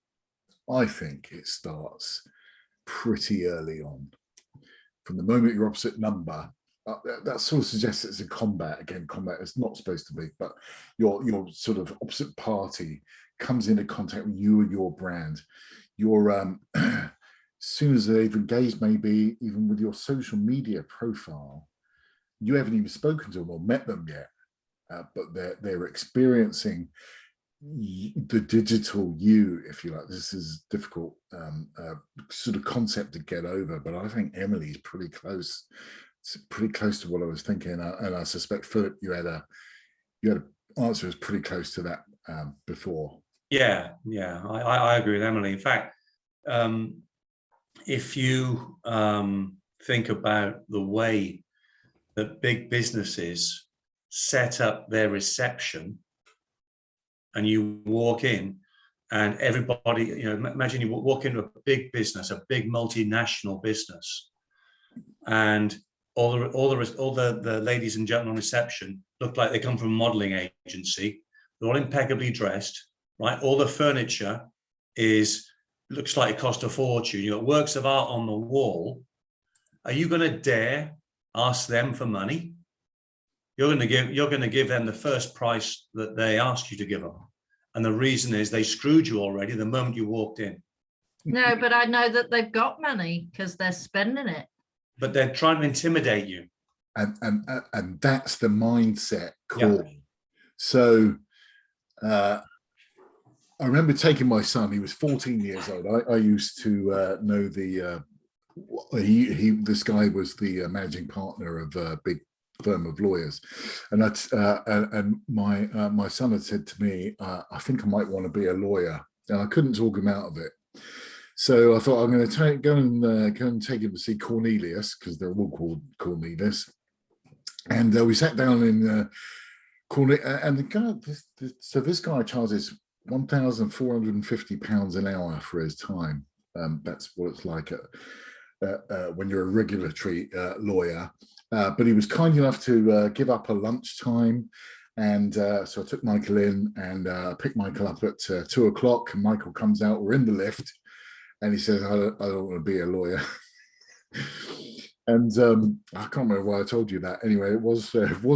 Speaker 1: it starts pretty early on. From the moment you're opposite number, that sort of suggests it's a combat. Again, combat is not supposed to be, but your sort of opposite party comes into contact with you and your brand. Your as soon as they've engaged, maybe even with your social media profile, you haven't even spoken to them or met them yet, but they're experiencing the digital you, if you like. This is difficult sort of concept to get over, but I think Emily's pretty close. It's pretty close to what I was thinking, and I suspect Philip, you had an answer was pretty close to that before.
Speaker 2: Yeah, I agree with Emily. In fact, if you think about the way that big businesses set up their reception, and you walk in and everybody, imagine you walk into a big business, a big multinational business, and all the ladies and gentlemen on reception look like they come from a modeling agency. They're all impeccably dressed, right? All the furniture looks like it cost a fortune. You've got works of art on the wall. Are you going to dare ask them for money? You're going to give them the first price that they asked you to give them. And the reason is they screwed you already the moment you walked in.
Speaker 4: No, but I know that they've got money because they're spending it.
Speaker 2: But they're trying to intimidate you.
Speaker 1: And that's the mindset call. Yeah. So I remember taking my son, he was 14 years old. I used to know this guy was the managing partner of a big firm of lawyers, and my son had said to me, I think I might want to be a lawyer, and I couldn't talk him out of it. So I thought I'm going to go and take him to see Cornelius, because they're all called Cornelius. And we sat down in Cornelius, and the guy, this guy charges £1,450 an hour for his time. That's what it's like when you're a regulatory lawyer. But he was kind enough to give up a lunchtime. And so I took Michael in and picked Michael up at 2 o'clock. And Michael comes out, we're in the lift. And he says, I don't want to be a lawyer. And I can't remember why I told you that. Anyway, it was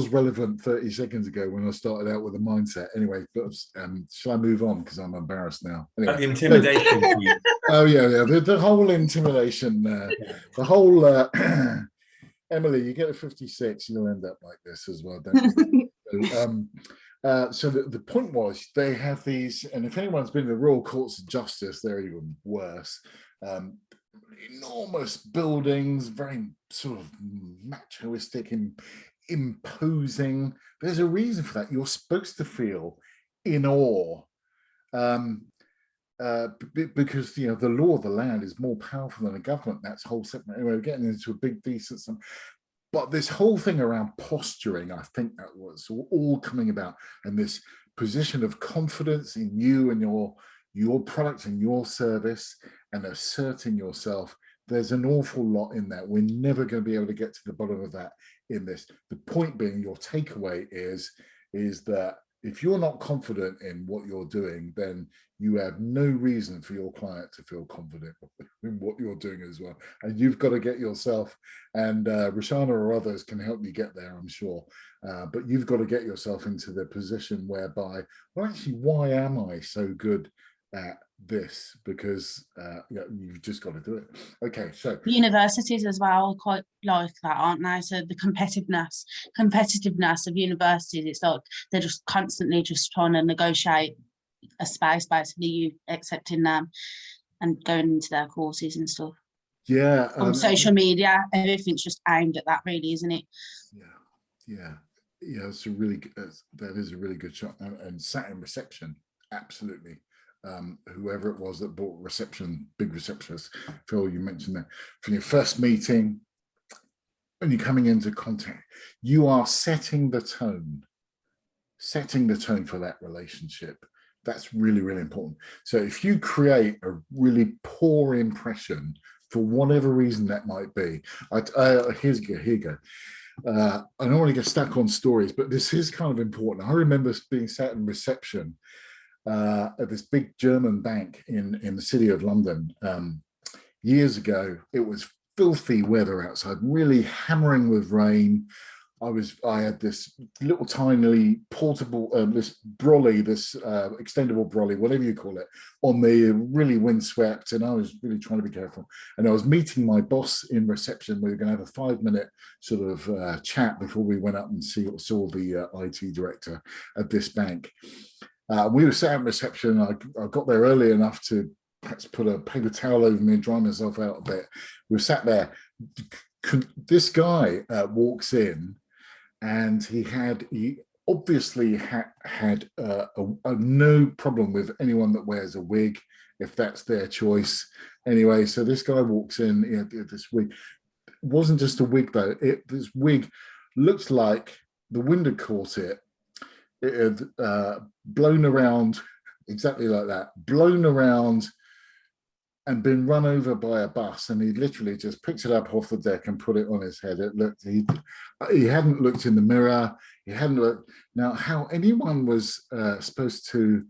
Speaker 1: relevant 30 seconds ago when I started out with a mindset. Anyway, but shall I move on? Because I'm embarrassed now. Anyway,
Speaker 2: the intimidation.
Speaker 1: Oh, yeah. The whole intimidation, the whole... Emily, you get a 56, you'll end up like this as well, don't you? So the point was, they have these, and if anyone's been in the Royal Courts of Justice, they're even worse. Enormous buildings, very sort of machoistic and imposing. There's a reason for that. You're supposed to feel in awe. Because the law of the land is more powerful than the government. That's whole separate. Anyway, we're getting into a big decent. But this whole thing around posturing, I think that was all coming about, and this position of confidence in you and your product and your service, and asserting yourself. There's an awful lot in that. We're never going to be able to get to the bottom of that in this. The point being, your takeaway is that if you're not confident in what you're doing, then you have no reason for your client to feel confident in what you're doing as well. And you've got to get yourself, and Roshana or others can help you get there, I'm sure. But you've got to get yourself into the position whereby, well, actually, why am I so good at this? Because you've just got to do it. Okay, so
Speaker 3: universities as well quite like that, aren't they? So the competitiveness of universities, it's like they're just constantly just trying to negotiate a space, basically, you accepting them and going into their courses and stuff.
Speaker 1: Yeah,
Speaker 3: on social media, everything's just aimed at that, really, isn't it?
Speaker 1: Yeah. It's a really that is a really good shot. And sat in reception, absolutely. Whoever it was that bought reception, big receptionist, Phil, you mentioned that from your first meeting, when you're coming into contact, you are setting the tone for that relationship. That's really, really important. So if you create a really poor impression for whatever reason that might be, here you go. I don't want to get stuck on stories, but this is kind of important. I remember being sat in reception at this big German bank in the city of London years ago. It was filthy weather outside, really hammering with rain. I had this little tiny portable, this brolly, this extendable brolly, whatever you call it, on the really windswept, and I was really trying to be careful. And I was meeting my boss in reception. We were going to have a 5-minute sort of chat before we went up and saw the IT director at this bank. We were sat in reception. I got there early enough to perhaps put a paper towel over me and dry myself out a bit. We were sat there. This guy walks in, and he obviously had no problem with anyone that wears a wig, if that's their choice. Anyway, so this guy walks in, this wig. It wasn't just a wig, though. This wig looked like the wind had caught it. It had blown around, exactly like that, blown around and been run over by a bus, and he literally just picked it up off the deck and put it on his head. It looked, he hadn't looked in the mirror, he hadn't looked. Now, how anyone was supposed to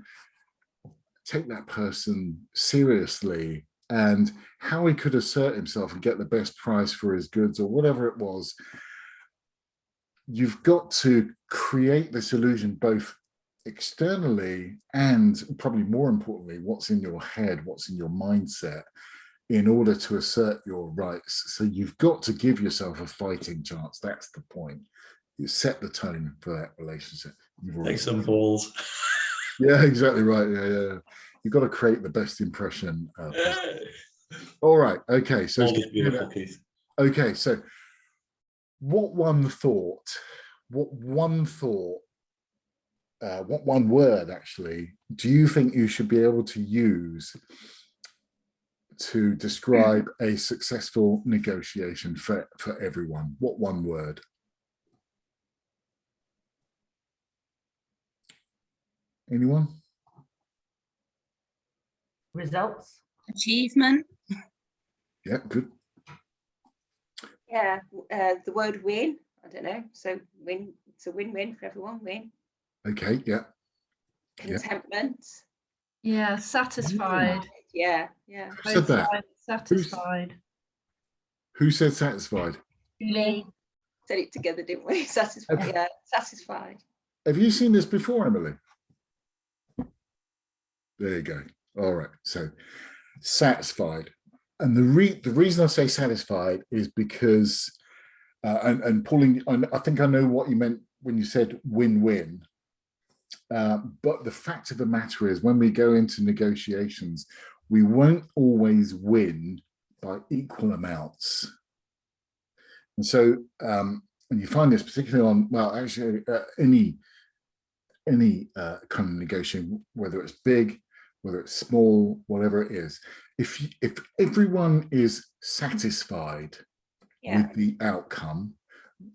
Speaker 1: take that person seriously, and how he could assert himself and get the best price for his goods or whatever it was, you've got to create this illusion both externally and, probably more importantly, what's in your head, what's in your mindset, in order to assert your rights. So you've got to give yourself a fighting chance. That's the point. You set the tone for that relationship.
Speaker 2: Take some balls.
Speaker 1: Yeah, exactly right. Yeah. You've got to create the best impression. All right. Okay. So
Speaker 2: Always beautiful, Keith.
Speaker 1: Okay. So what one word actually do you think you should be able to use to describe a successful negotiation for everyone? What one word? Anyone?
Speaker 8: Results.
Speaker 3: Achievement.
Speaker 1: Yeah, good.
Speaker 7: Yeah, the word win. I don't know. So win. It's a win-win for everyone. Win.
Speaker 1: Okay. Yeah.
Speaker 7: Contentment.
Speaker 4: Yeah, satisfied.
Speaker 7: Yeah.
Speaker 1: Who said that?
Speaker 4: Satisfied.
Speaker 1: Who said satisfied?
Speaker 8: Me.
Speaker 7: Said it together, didn't we? Satisfied. Yeah, satisfied.
Speaker 1: Have you seen this before, Emily? There you go. All right. So satisfied. And the reason I say satisfied is because, and Pauline, I think I know what you meant when you said win-win. But the fact of the matter is, when we go into negotiations, we won't always win by equal amounts. And so, and you find this particularly on, well, actually, any kind of negotiation, whether it's big, whether it's small, whatever it is. If everyone is satisfied with the outcome,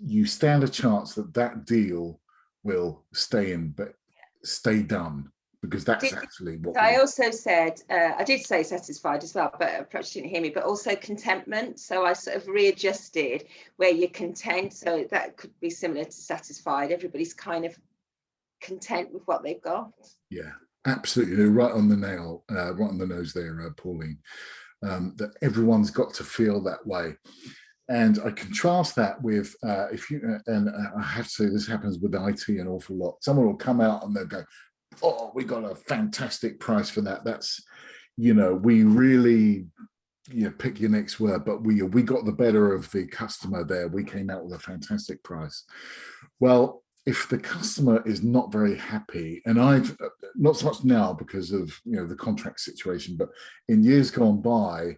Speaker 1: you stand a chance that that deal will stay in, but stay done, because that's actually what
Speaker 7: I also said. I did say satisfied as well, but perhaps you didn't hear me. But also contentment. So I sort of readjusted where you're content. So that could be similar to satisfied. Everybody's kind of content with what they've got. Yeah,
Speaker 1: absolutely. You're right on the nail, right on the nose there, Pauline. That everyone's got to feel that way. And I contrast that with if you, and I have to say this happens with IT an awful lot. Someone will come out and they'll go, "Oh, we got a fantastic price for that. That's, we really, pick your next word, but we got the better of the customer there. We came out with a fantastic price." Well, if the customer is not very happy, and I've not so much now because of the contract situation, but in years gone by,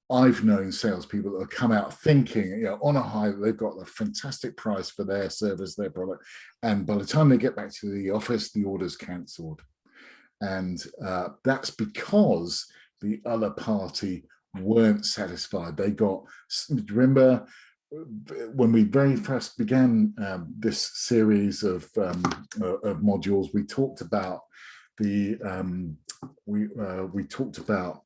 Speaker 1: I've known salespeople that have come out thinking, on a high, they've got a fantastic price for their service, their product, and by the time they get back to the office, the order's cancelled, and that's because the other party weren't satisfied. They got, remember when we very first began this series of modules, we talked about the we talked about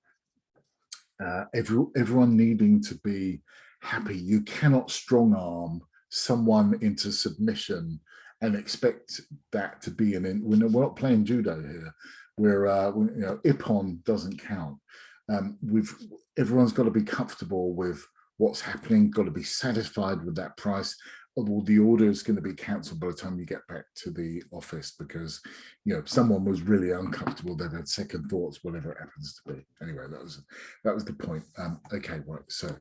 Speaker 1: everyone needing to be happy. You cannot strong arm someone into submission and expect that to be we're not playing judo here. Where Ippon doesn't count. Everyone's got to be comfortable with what's happening, got to be satisfied with that price, or the order is going to be cancelled by the time you get back to the office because someone was really uncomfortable, they've had second thoughts, whatever it happens to be. Anyway, that was the point. Okay, right. So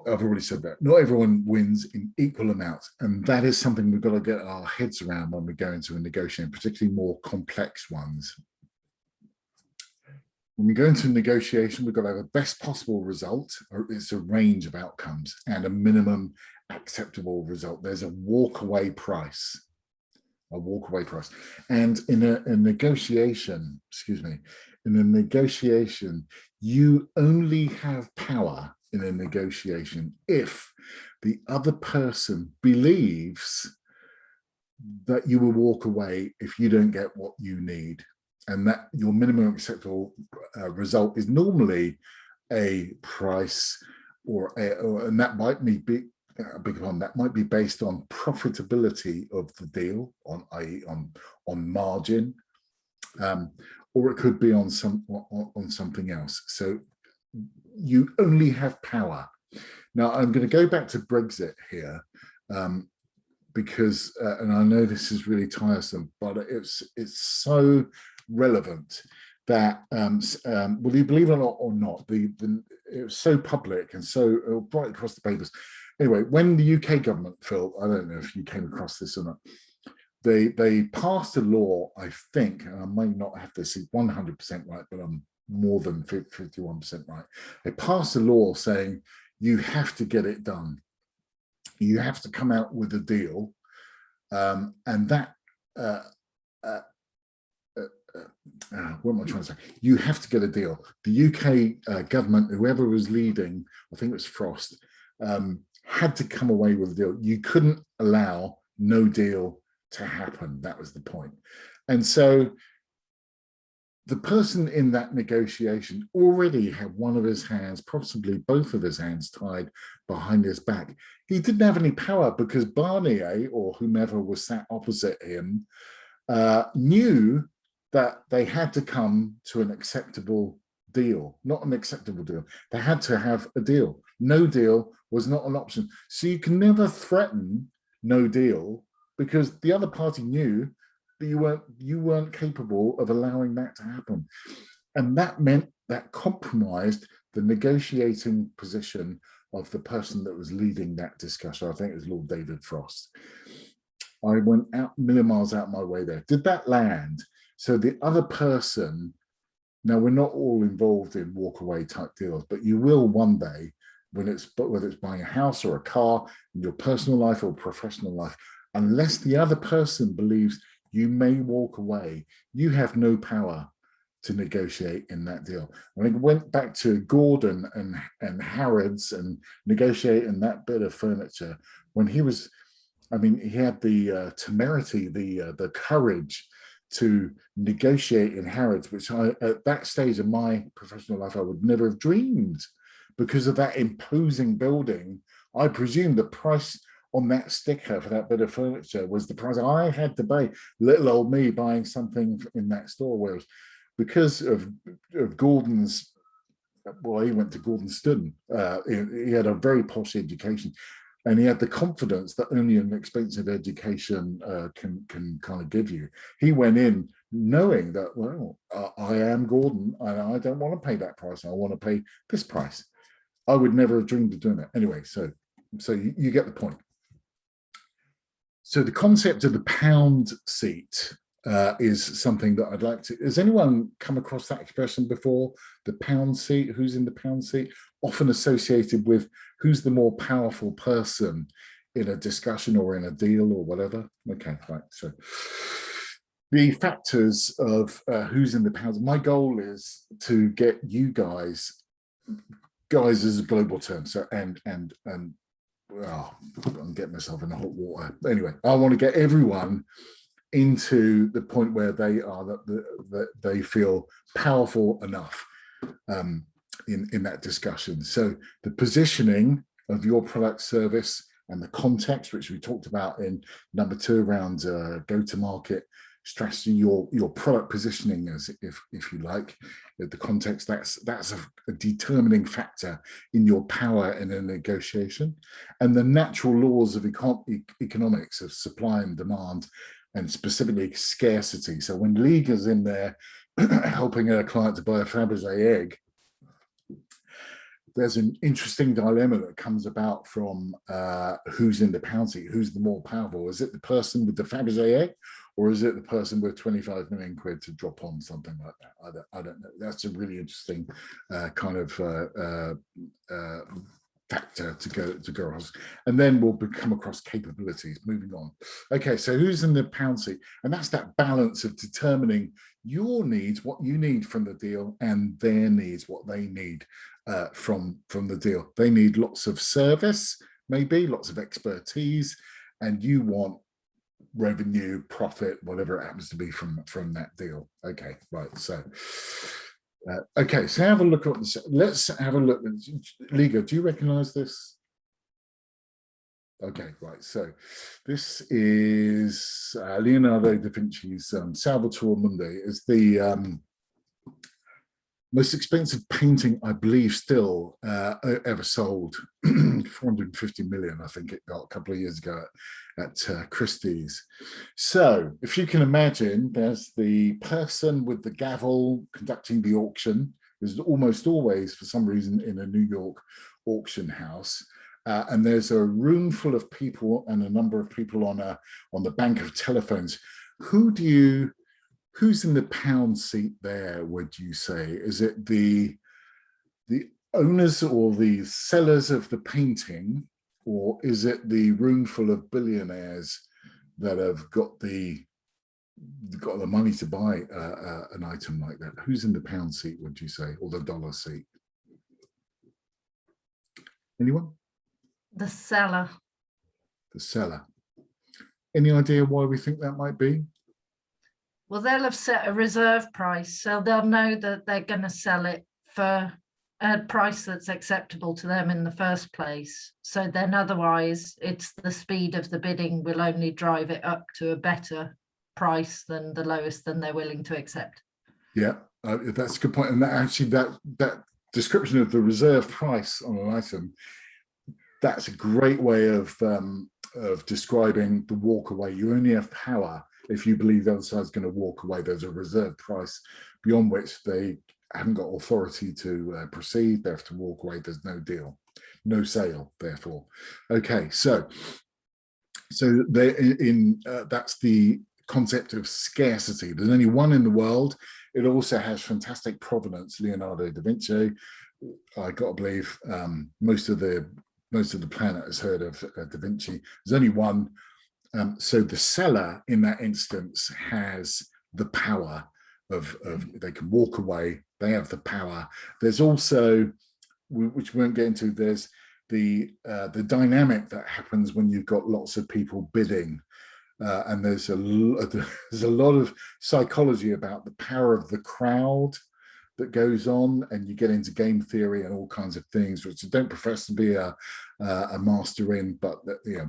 Speaker 1: I've already said that. Not everyone wins in equal amounts, and that is something we've got to get our heads around when we go into a negotiation, particularly more complex ones. When we go into negotiation, we've got to have a best possible result, or it's a range of outcomes, and a minimum acceptable result. There's a walk-away price. A walk-away price. And in a negotiation, you only have power in a negotiation if the other person believes that you will walk away if you don't get what you need, and that your minimum acceptable result is normally a price, and that might be that might be based on profitability of the deal, i.e. on margin, or it could be on something else. So you only have power. Now I'm going to go back to Brexit here, because and I know this is really tiresome, but it's so relevant that whether you believe it or not, it was so public and so right across the papers. Anyway, when the UK government, Phil, I don't know if you came across this or not, they passed a law, I think, and I may not have this 100% right, but I'm more than 51% right. They passed a law saying you have to get it done. You have to come out with a deal, and that what am I trying to say? You have to get a deal. The UK government, whoever was leading, I think it was Frost, had to come away with a deal. You couldn't allow no deal to happen. That was the point. And so the person in that negotiation already had one of his hands, possibly both of his hands, tied behind his back. He didn't have any power because Barnier, or whomever was sat opposite him, knew that they had to come to an acceptable deal, not an acceptable deal. They had to have a deal. No deal was not an option. So you can never threaten no deal, because the other party knew that you weren't capable of allowing that to happen. And that meant that compromised the negotiating position of the person that was leading that discussion. I think it was Lord David Frost. I went out a million miles out of my way there. Did that land? So the other person, now we're not all involved in walk-away type deals, but you will one day, whether it's buying a house or a car, in your personal life or professional life, unless the other person believes you may walk away, you have no power to negotiate in that deal. When I went back to Gordon and Harrods and negotiating that bit of furniture, when he was, I mean, he had the temerity, the courage to negotiate in Harrods, which at that stage of my professional life, I would never have dreamed, because of that imposing building. I presume the price on that sticker for that bit of furniture was the price I had to pay, little old me buying something in that store. Whereas because of Gordon's, well, he went to Gordon Studden, he had a very posh education, and he had the confidence that only an expensive education can kind of give you. He went in knowing that, well, I am Gordon, and I don't want to pay that price. I want to pay this price. I would never have dreamed of doing it. Anyway, so you get the point. So the concept of the pound seat is something that I'd like to, has anyone come across that expression before? The pound seat, who's in the pound seat? Often associated with who's the more powerful person in a discussion or in a deal or whatever. Okay, right, so the factors of who's in the pound, my goal is to get you guys is a global term, so and well, I'm getting myself in the hot water. Anyway, I want to get everyone into the point where they are that they feel powerful enough in that discussion. So the positioning of your product, service, and the context, which we talked about in number 2 around go-to-market strategy, your product positioning, as if you like, the context, that's a determining factor in your power in a negotiation. And the natural laws of economics, of supply and demand, and specifically scarcity. So when Liga's in there helping a client to buy a Fabergé egg, there's an interesting dilemma that comes about from who's in the pound seat, who's the more powerful. Is it the person with the Fabergé egg, or is it the person with 25 million quid to drop on something like that? I don't know. That's a really interesting kind of factor to go across. And then we'll come across capabilities. Moving on. Okay, so who's in the pound seat? And that's that balance of determining your needs, what you need from the deal, and their needs, what they need from the deal. They need lots of service, maybe lots of expertise, and you want revenue, profit, whatever it happens to be from that deal. Okay, right. So okay, so have a look at this. Let's have a look. Liga, do you recognize this? Okay, right. So this is Leonardo da Vinci's Salvator Mundi. Is the most expensive painting, I believe, still ever sold. 450 million, I think it got a couple of years ago at Christie's. So if you can imagine, there's the person with the gavel conducting the auction. There's almost always, for some reason, in a New York auction house. And there's a room full of people and a number of people on the bank of telephones. Who's in the pound seat there, would you say? Is it the owners or the sellers of the painting, or is it the room full of billionaires that have got the money to buy an item like that? Who's in the pound seat, would you say, or the dollar seat? Anyone?
Speaker 4: The seller.
Speaker 1: The seller. Any idea why we think that might be?
Speaker 4: Well, they'll have set a reserve price, so they'll know that they're going to sell it for a price that's acceptable to them in the first place. So then otherwise, it's the speed of the bidding will only drive it up to a better price than the lowest than they're willing to accept. Yeah,
Speaker 1: that's a good point. And that description of the reserve price on an item, that's a great way of describing the walk away. You only have power if you believe the other side's going to walk away. There's a reserve price beyond which they haven't got authority to proceed. They have to walk away. There's no deal, no sale, therefore. Okay, so that's the concept of scarcity. There's only one in the world. It also has fantastic provenance. Leonardo da Vinci, I got to believe most of the planet has heard of da Vinci. There's only one. So the seller in that instance has the power of they can walk away. They have the power. There's also, which we won't get into, there's the dynamic that happens when you've got lots of people bidding. And there's a lot of psychology about the power of the crowd that goes on, and you get into game theory and all kinds of things, which I don't profess to be a master in, but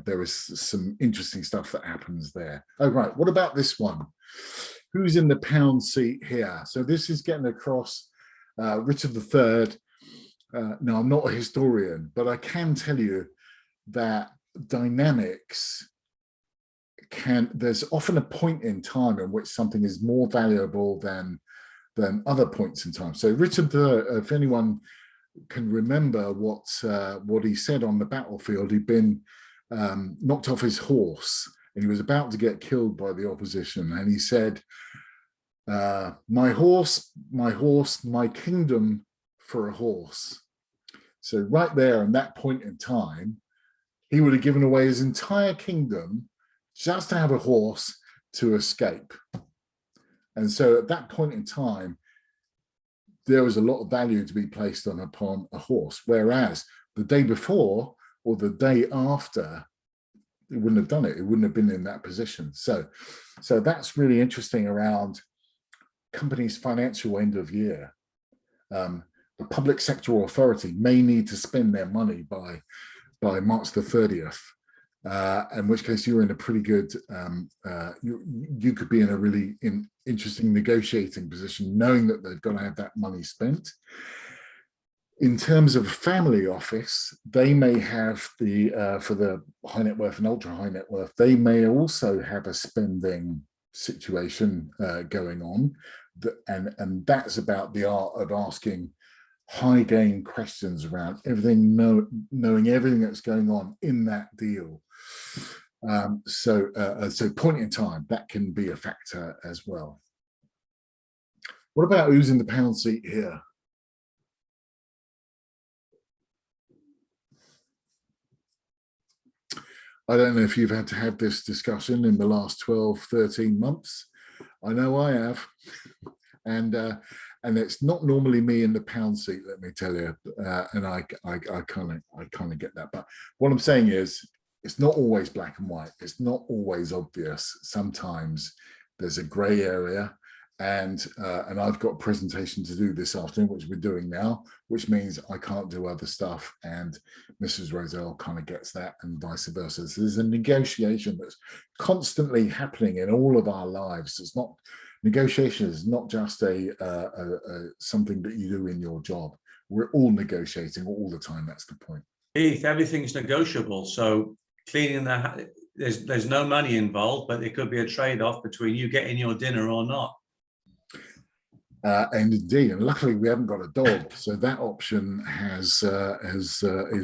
Speaker 1: there is some interesting stuff that happens there. Oh, right. What about this one? Who's in the pound seat here? So this is getting across Richard III. Now, I'm not a historian, but I can tell you that dynamics there's often a point in time in which something is more valuable than other points in time. So Richard III, if anyone can remember what he said on the battlefield, he'd been knocked off his horse and he was about to get killed by the opposition, and he said, my horse, my kingdom for a horse. So right there, in that point in time, he would have given away his entire kingdom just to have a horse to escape. And so at that point in time, there was a lot of value to be placed upon a horse, whereas the day before or the day after, it wouldn't have done it. It wouldn't have been in that position. So that's really interesting around companies' financial end of year. The public sector authority may need to spend their money by March the 30th. In which case you're in a pretty good, you could be in a really interesting negotiating position, knowing that they've got to have that money spent. In terms of a family office, they may have for the high net worth and ultra high net worth, they may also have a spending situation going on, and that's about the art of asking high gain questions around everything, knowing everything that's going on in that deal. So point in time, that can be a factor as well. What about who's in the pound seat here? I don't know if you've had to have this discussion in the last 12, 13 months. I know I have. And and it's not normally me in the pound seat, let me tell you, and I kind of get that. But what I'm saying is, it's not always black and white. It's not always obvious. Sometimes there's a grey area, and I've got a presentation to do this afternoon, which we're doing now, which means I can't do other stuff, and Mrs. Roselle kind of gets that, and vice versa. So there's a negotiation that's constantly happening in all of our lives. It's not, negotiation is not just something that you do in your job. We're all negotiating all the time. That's the point.
Speaker 2: Heath, everything's negotiable. So cleaning the, there's no money involved, but there could be a trade-off between you getting your dinner or not.
Speaker 1: And indeed, and luckily we haven't got a dog, so that option is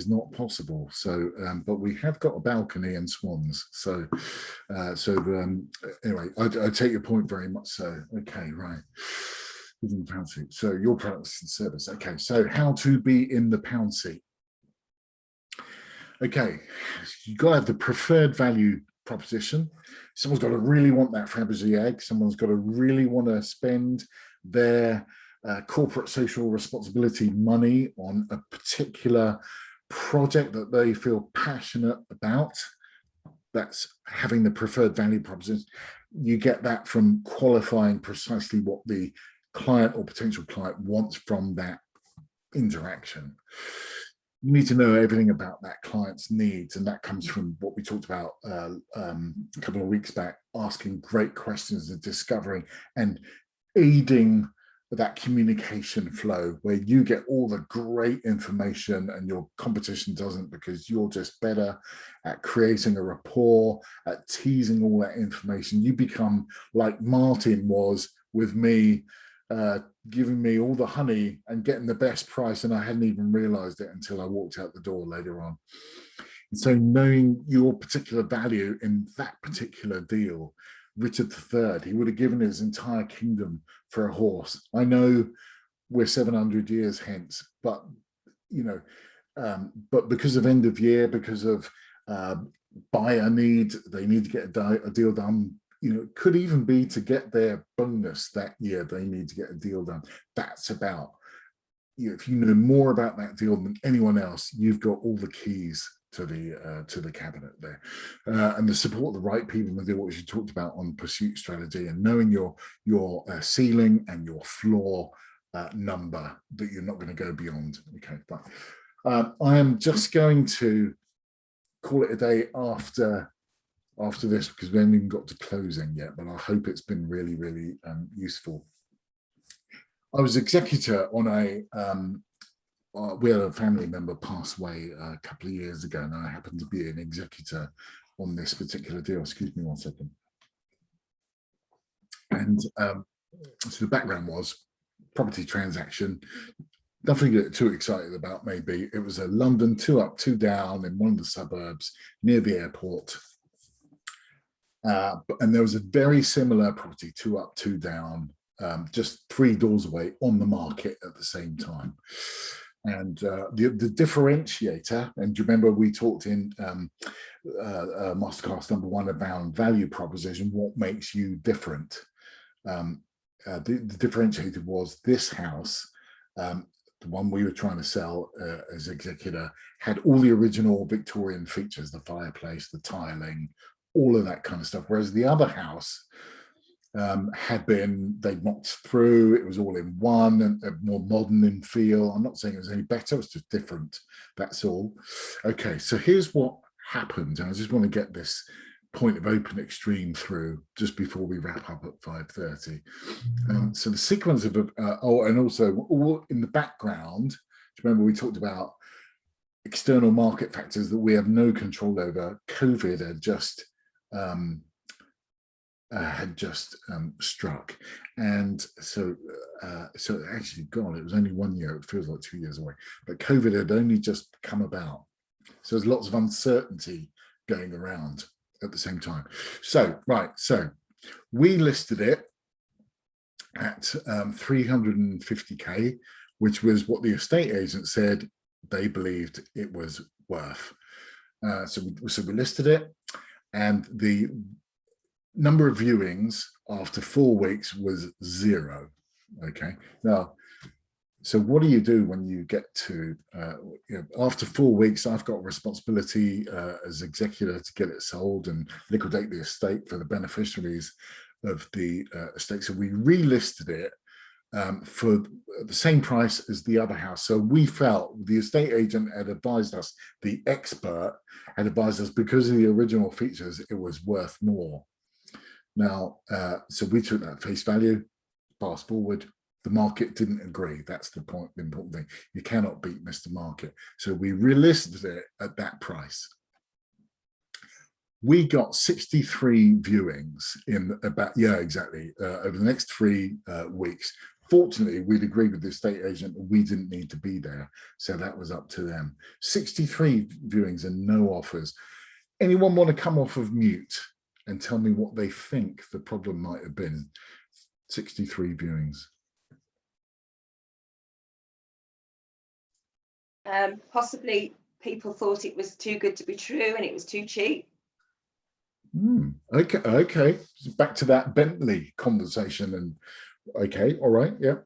Speaker 1: not possible. So, but we have got a balcony and swans. So, anyway, I take your point very much. So, okay, right. Within the pound seat. So your products and service. Okay, so how to be in the pound seat. Okay, you've got to have the preferred value proposition. Someone's got to really want that Fabergé egg. Someone's got to really want to spend their corporate social responsibility money on a particular project that they feel passionate about. That's having the preferred value proposition. You get that from qualifying precisely what the client or potential client wants from that interaction. You need to know everything about that client's needs, and that comes from what we talked about a couple of weeks back, asking great questions and discovering and aiding that communication flow, where you get all the great information and your competition doesn't, because you're just better at creating a rapport, at teasing all that information. You become like Martin was with me, giving me all the honey and getting the best price, and I hadn't even realized it until I walked out the door later on. And so knowing your particular value in that particular deal, Richard III, he would have given his entire kingdom for a horse. I know we're 700 years hence, but you know, but because of end of year, because of buyer need, they need to get a deal done. You know, it could even be to get their bonus that year, they need to get a deal done. That's about, you know, if you know more about that deal than anyone else, you've got all the keys to the cabinet there, and the support the right people to do what you talked about on pursuit strategy, and knowing your ceiling and your floor number that you're not going to go beyond. Okay, but I am just going to call it a day after this, because we haven't even got to closing yet, but I hope it's been really, really useful. I was executor on a we had a family member pass away a couple of years ago, and I happened to be an executor on this particular deal. Excuse me one second. And so the background was property transaction, nothing to get too excited about. Maybe it was a London 2 up, 2 down in one of the suburbs near the airport. And there was a very similar property, 2 up, 2 down, just 3 doors away on the market at the same time. And the differentiator, and do you remember we talked in Masterclass #1 about value proposition, what makes you different? The differentiator was this house, the one we were trying to sell as executor, had all the original Victorian features, the fireplace, the tiling, all of that kind of stuff. Whereas the other house had been, they'd knocked through, it was all in one and more modern in feel. I'm not saying it was any better, it's just different, that's all. Okay, so here's what happened, and I just want to get this point of open extreme through just before we wrap up at 5:30. So the sequence of oh, and also all in the background, do you remember we talked about external market factors that we have no control over? COVID had just struck, and so actually gone, it was only 1 year, it feels like 2 years away, but COVID had only just come about, so there's lots of uncertainty going around at the same time. So right, so we listed it at 350k, which was what the estate agent said they believed it was worth. So we listed it, and the number of viewings after 4 weeks was 0. Okay. Now, so what do you do when you get to, after 4 weeks, I've got responsibility as executor to get it sold and liquidate the estate for the beneficiaries of the estate. So we relisted it for the same price as the other house. So we felt the estate agent had advised us, the expert had advised us, because of the original features, it was worth more. Now, so we took that face value, fast forward, the market didn't agree. That's the point, the important thing. You cannot beat Mr. Market. So we relisted it at that price. We got 63 viewings in about, yeah, exactly, over the next 3 weeks. Fortunately, we'd agreed with the estate agent that we didn't need to be there. So that was up to them. 63 viewings and no offers. Anyone want to come off of mute and tell me what they think the problem might have been? 63 viewings.
Speaker 7: Possibly people thought it was too good to be true and it was too cheap.
Speaker 1: Okay. Back to that Bentley conversation and okay, all right, yeah.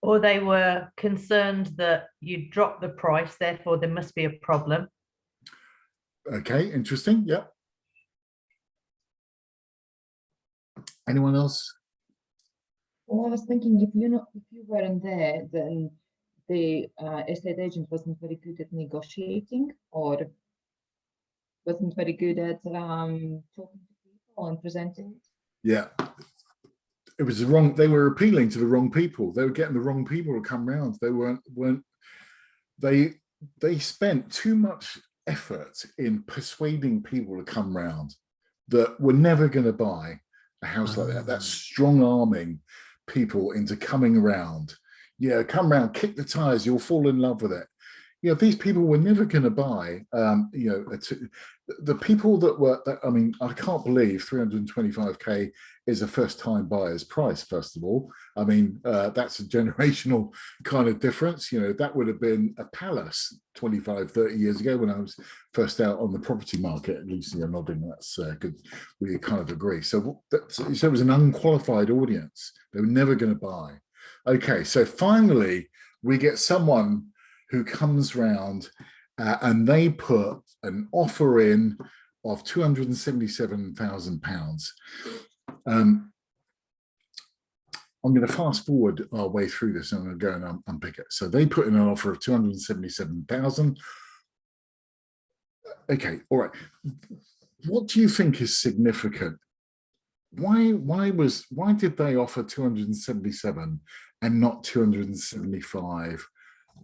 Speaker 8: Or they were concerned that you dropped the price, therefore there must be a problem.
Speaker 1: Okay, interesting, yeah. Anyone else?
Speaker 6: Well, I was thinking if you weren't there, then the estate agent wasn't very good at negotiating, or wasn't very good at talking to people and presenting it.
Speaker 1: Yeah, it was the wrong. They were appealing to the wrong people. They were getting the wrong people to come round. They weren't. They spent too much effort in persuading people to come round that were never going to buy a house like that. That's strong arming people into coming around. Yeah, come round, kick the tires, you'll fall in love with it. You know, these people were never going to buy, the people that were, I mean, I can't believe 325K is a first time buyer's price, first of all. I mean, that's a generational kind of difference. You know, that would have been a palace 25, 30 years ago when I was first out on the property market. At least you're nodding, that's good. We kind of agree. So it was an unqualified audience. They were never going to buy. Okay, so finally, we get someone who comes round and they put an offer in of £277,000. I'm going to fast forward our way through this and I'm going to go and unpick it. So they put in an offer of 277,000. Okay, all right. What do you think is significant? Why did they offer 277 and not 275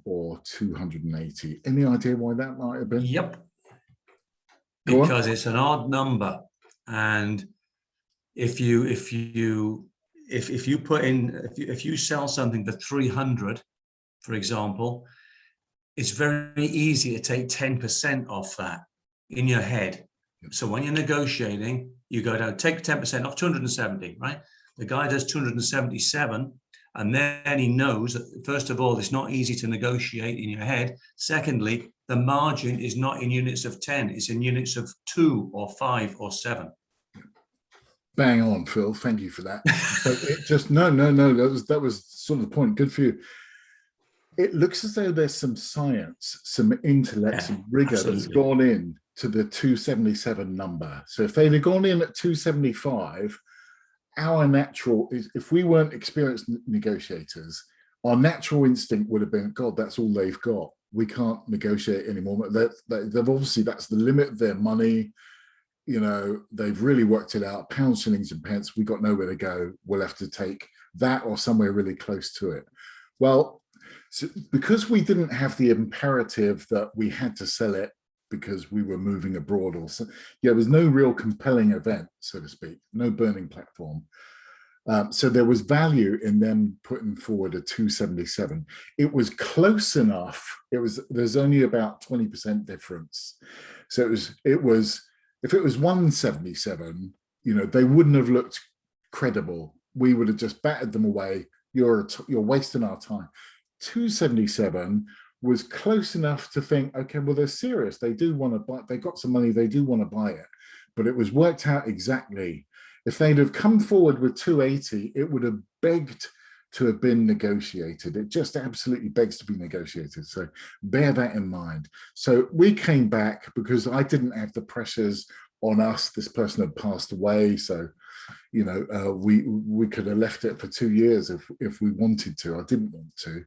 Speaker 1: or 280? Any idea why that might have been?
Speaker 2: Yep. Because it's an odd number, and if you sell something for 300, for example, it's very easy to take 10% off that in your head. So when you're negotiating, you go down, take 10% off 270, right? The guy does 277, and then he knows that, first of all, it's not easy to negotiate in your head. Secondly, the margin is not in units of 10, it's in units of 2 or 5 or 7.
Speaker 1: Bang on, Phil. Thank you for that. But it just, no, that was sort of the point. Good for you. It looks as though there's some science, some intellect, some rigor that's gone in to the 277 number. So if they'd have gone in at 275, our natural is, if we weren't experienced negotiators, our natural instinct would have been, God, that's all they've got. We can't negotiate anymore. They've obviously, that's the limit of their money. You know, they've really worked it out. Pounds, shillings, and pence. We got nowhere to go. We'll have to take that or somewhere really close to it. Well, so because we didn't have the imperative that we had to sell it because we were moving abroad, or so, there was no real compelling event, so to speak, no burning platform. So there was value in them putting forward a 277. It was close enough. There's only about 20% difference. So it was if it was 177, you know, they wouldn't have looked credible. We would have just battered them away. You're wasting our time. 277 was close enough to think, okay, well, they're serious. They do want to buy. They got some money. They do want to buy it. But it was worked out exactly. If they'd have come forward with 280, it would have begged to have been negotiated. It just absolutely begs to be negotiated. So bear that in mind. So we came back because I didn't have the pressures on us. This person had passed away. So, you know, we could have left it for 2 years if we wanted to. I didn't want to.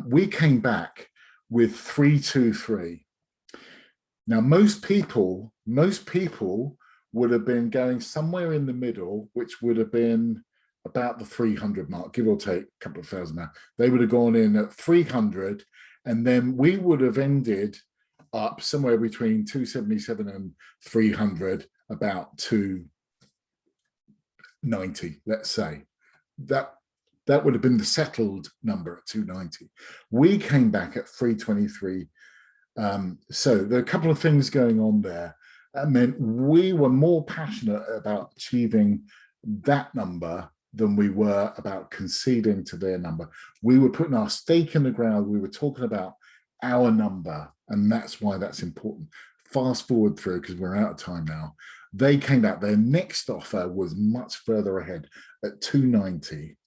Speaker 1: We came back with 323. Now, most people would have been going somewhere in the middle, which would have been about the 300 mark, give or take a couple of thousand now. They would have gone in at 300, and then we would have ended up somewhere between 277 and 300, about 290, let's say. That would have been the settled number at 290. We came back at 323. So there are a couple of things going on there. That meant we were more passionate about achieving that number than we were about conceding to their number. We were putting our stake in the ground. We were talking about our number, and that's why that's important. Fast forward through, because we're out of time now. They came back. Their next offer was much further ahead at 290,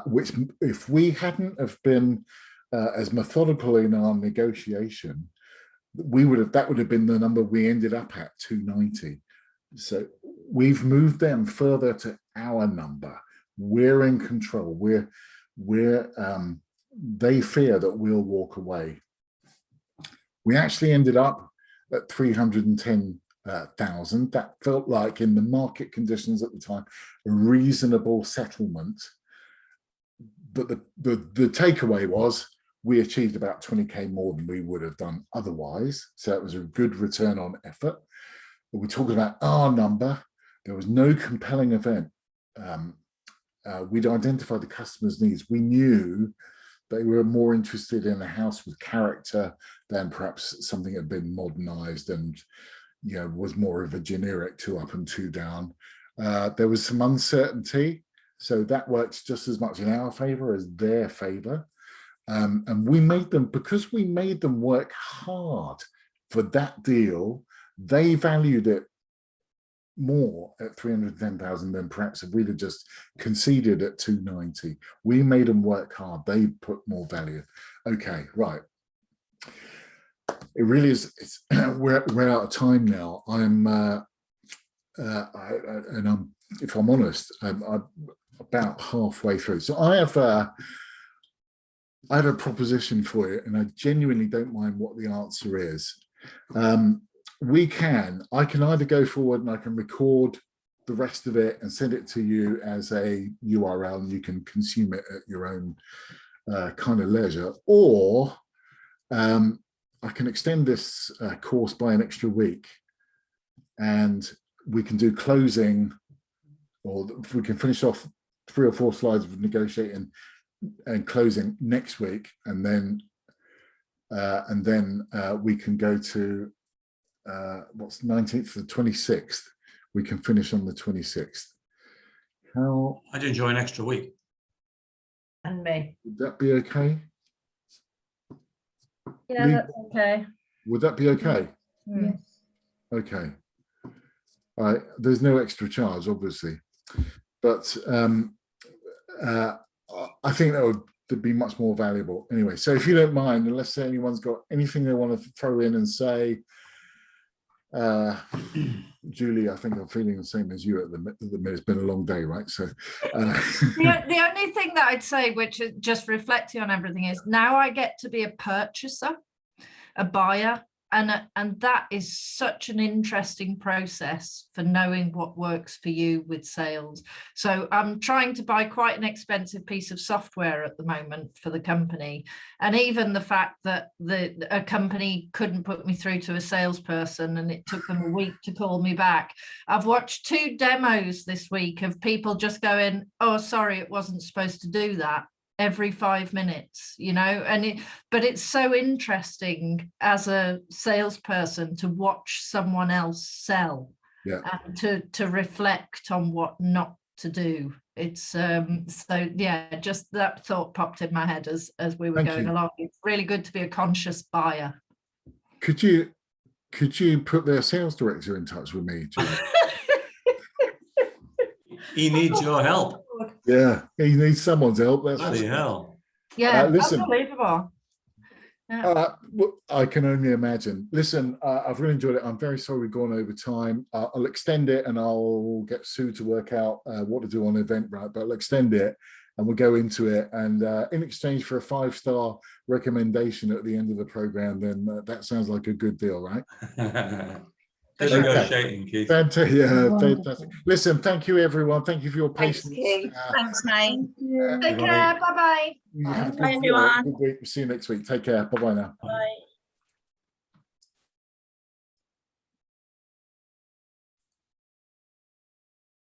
Speaker 1: which if we hadn't have been as methodical in our negotiation, that would have been the number we ended up at, 290. So we've moved them further to our number. We're in control. They fear that we'll walk away. We actually ended up at 310,000. That felt like, in the market conditions at the time, a reasonable settlement. But the takeaway was we achieved about 20k more than we would have done otherwise. So it was a good return on effort. But we're talking about our number. There was no compelling event. We'd identified the customer's needs. We knew they were more interested in a house with character than perhaps something that had been modernized and, you know, was more of a generic 2 up and 2 down. There was some uncertainty, so that works just as much in our favor as their favor. And we made them, because we made them work hard for that deal, they valued it more at 310,000 than perhaps if we'd have just conceded at 290. We made them work hard. They put more value. Okay, right. It really is. We're out of time now. If I'm honest, I'm about halfway through. So I have a proposition for you, and I genuinely don't mind what the answer is. I can either go forward and I can record the rest of it and send it to you as a URL, and you can consume it at your own kind of leisure, or I can extend this course by an extra week, and we can do closing, or if we can finish off 3 or 4 slides of negotiating and closing next week, and then we can go to what's 19th to the 26th. We can finish on the 26th. How?
Speaker 2: I'd enjoy an extra week.
Speaker 8: And me.
Speaker 1: Would that be okay?
Speaker 8: Yeah,
Speaker 1: Lee,
Speaker 8: that's okay.
Speaker 1: would that be okay?
Speaker 6: Yes.
Speaker 1: Okay. All right. There's no extra charge, obviously, but I think that would be much more valuable. Anyway, so if you don't mind, unless anyone's got anything they want to throw in and say, Julie, I think I'm feeling the same as you at the minute. It's been a long day, right? So
Speaker 4: the only thing that I'd say, which is just reflecting on everything, is now I get to be a purchaser, a buyer, and that is such an interesting process for knowing what works for you with sales. So I'm trying to buy quite an expensive piece of software at the moment for the company, and even the fact that a company couldn't put me through to a salesperson and it took them a week to call me back. I've watched 2 demos this week of people just going, oh, sorry, it wasn't supposed to do that, every 5 minutes, you know. But it's so interesting as a salesperson to watch someone else sell, and to reflect on what not to do. It's so yeah, just that thought popped in my head as we were going along. It's really good to be a conscious buyer.
Speaker 1: Could you put their sales director in touch with me, Julie?
Speaker 2: He needs your help.
Speaker 1: Yeah, he needs someone's help. That's
Speaker 2: Bloody hell.
Speaker 4: Yeah,
Speaker 1: listen.
Speaker 4: unbelievable. Yeah.
Speaker 1: I can only imagine. Listen, I've really enjoyed it. I'm very sorry we've gone over time. I'll extend it and I'll get Sue to work out what to do on Eventbrite, but I'll extend it and we'll go into it. And in exchange for a 5-star recommendation at the end of the program, then that sounds like a good deal, right?
Speaker 2: Good negotiating, Keith.
Speaker 1: Fantastic. Yeah, fantastic. Listen, thank you, everyone. Thank you for your patience.
Speaker 3: Thanks, mate.
Speaker 4: Take care. Bye-bye.
Speaker 1: Have a
Speaker 3: Bye, everyone.
Speaker 1: good week. See you next week. Take care. Bye-bye now.
Speaker 3: Bye.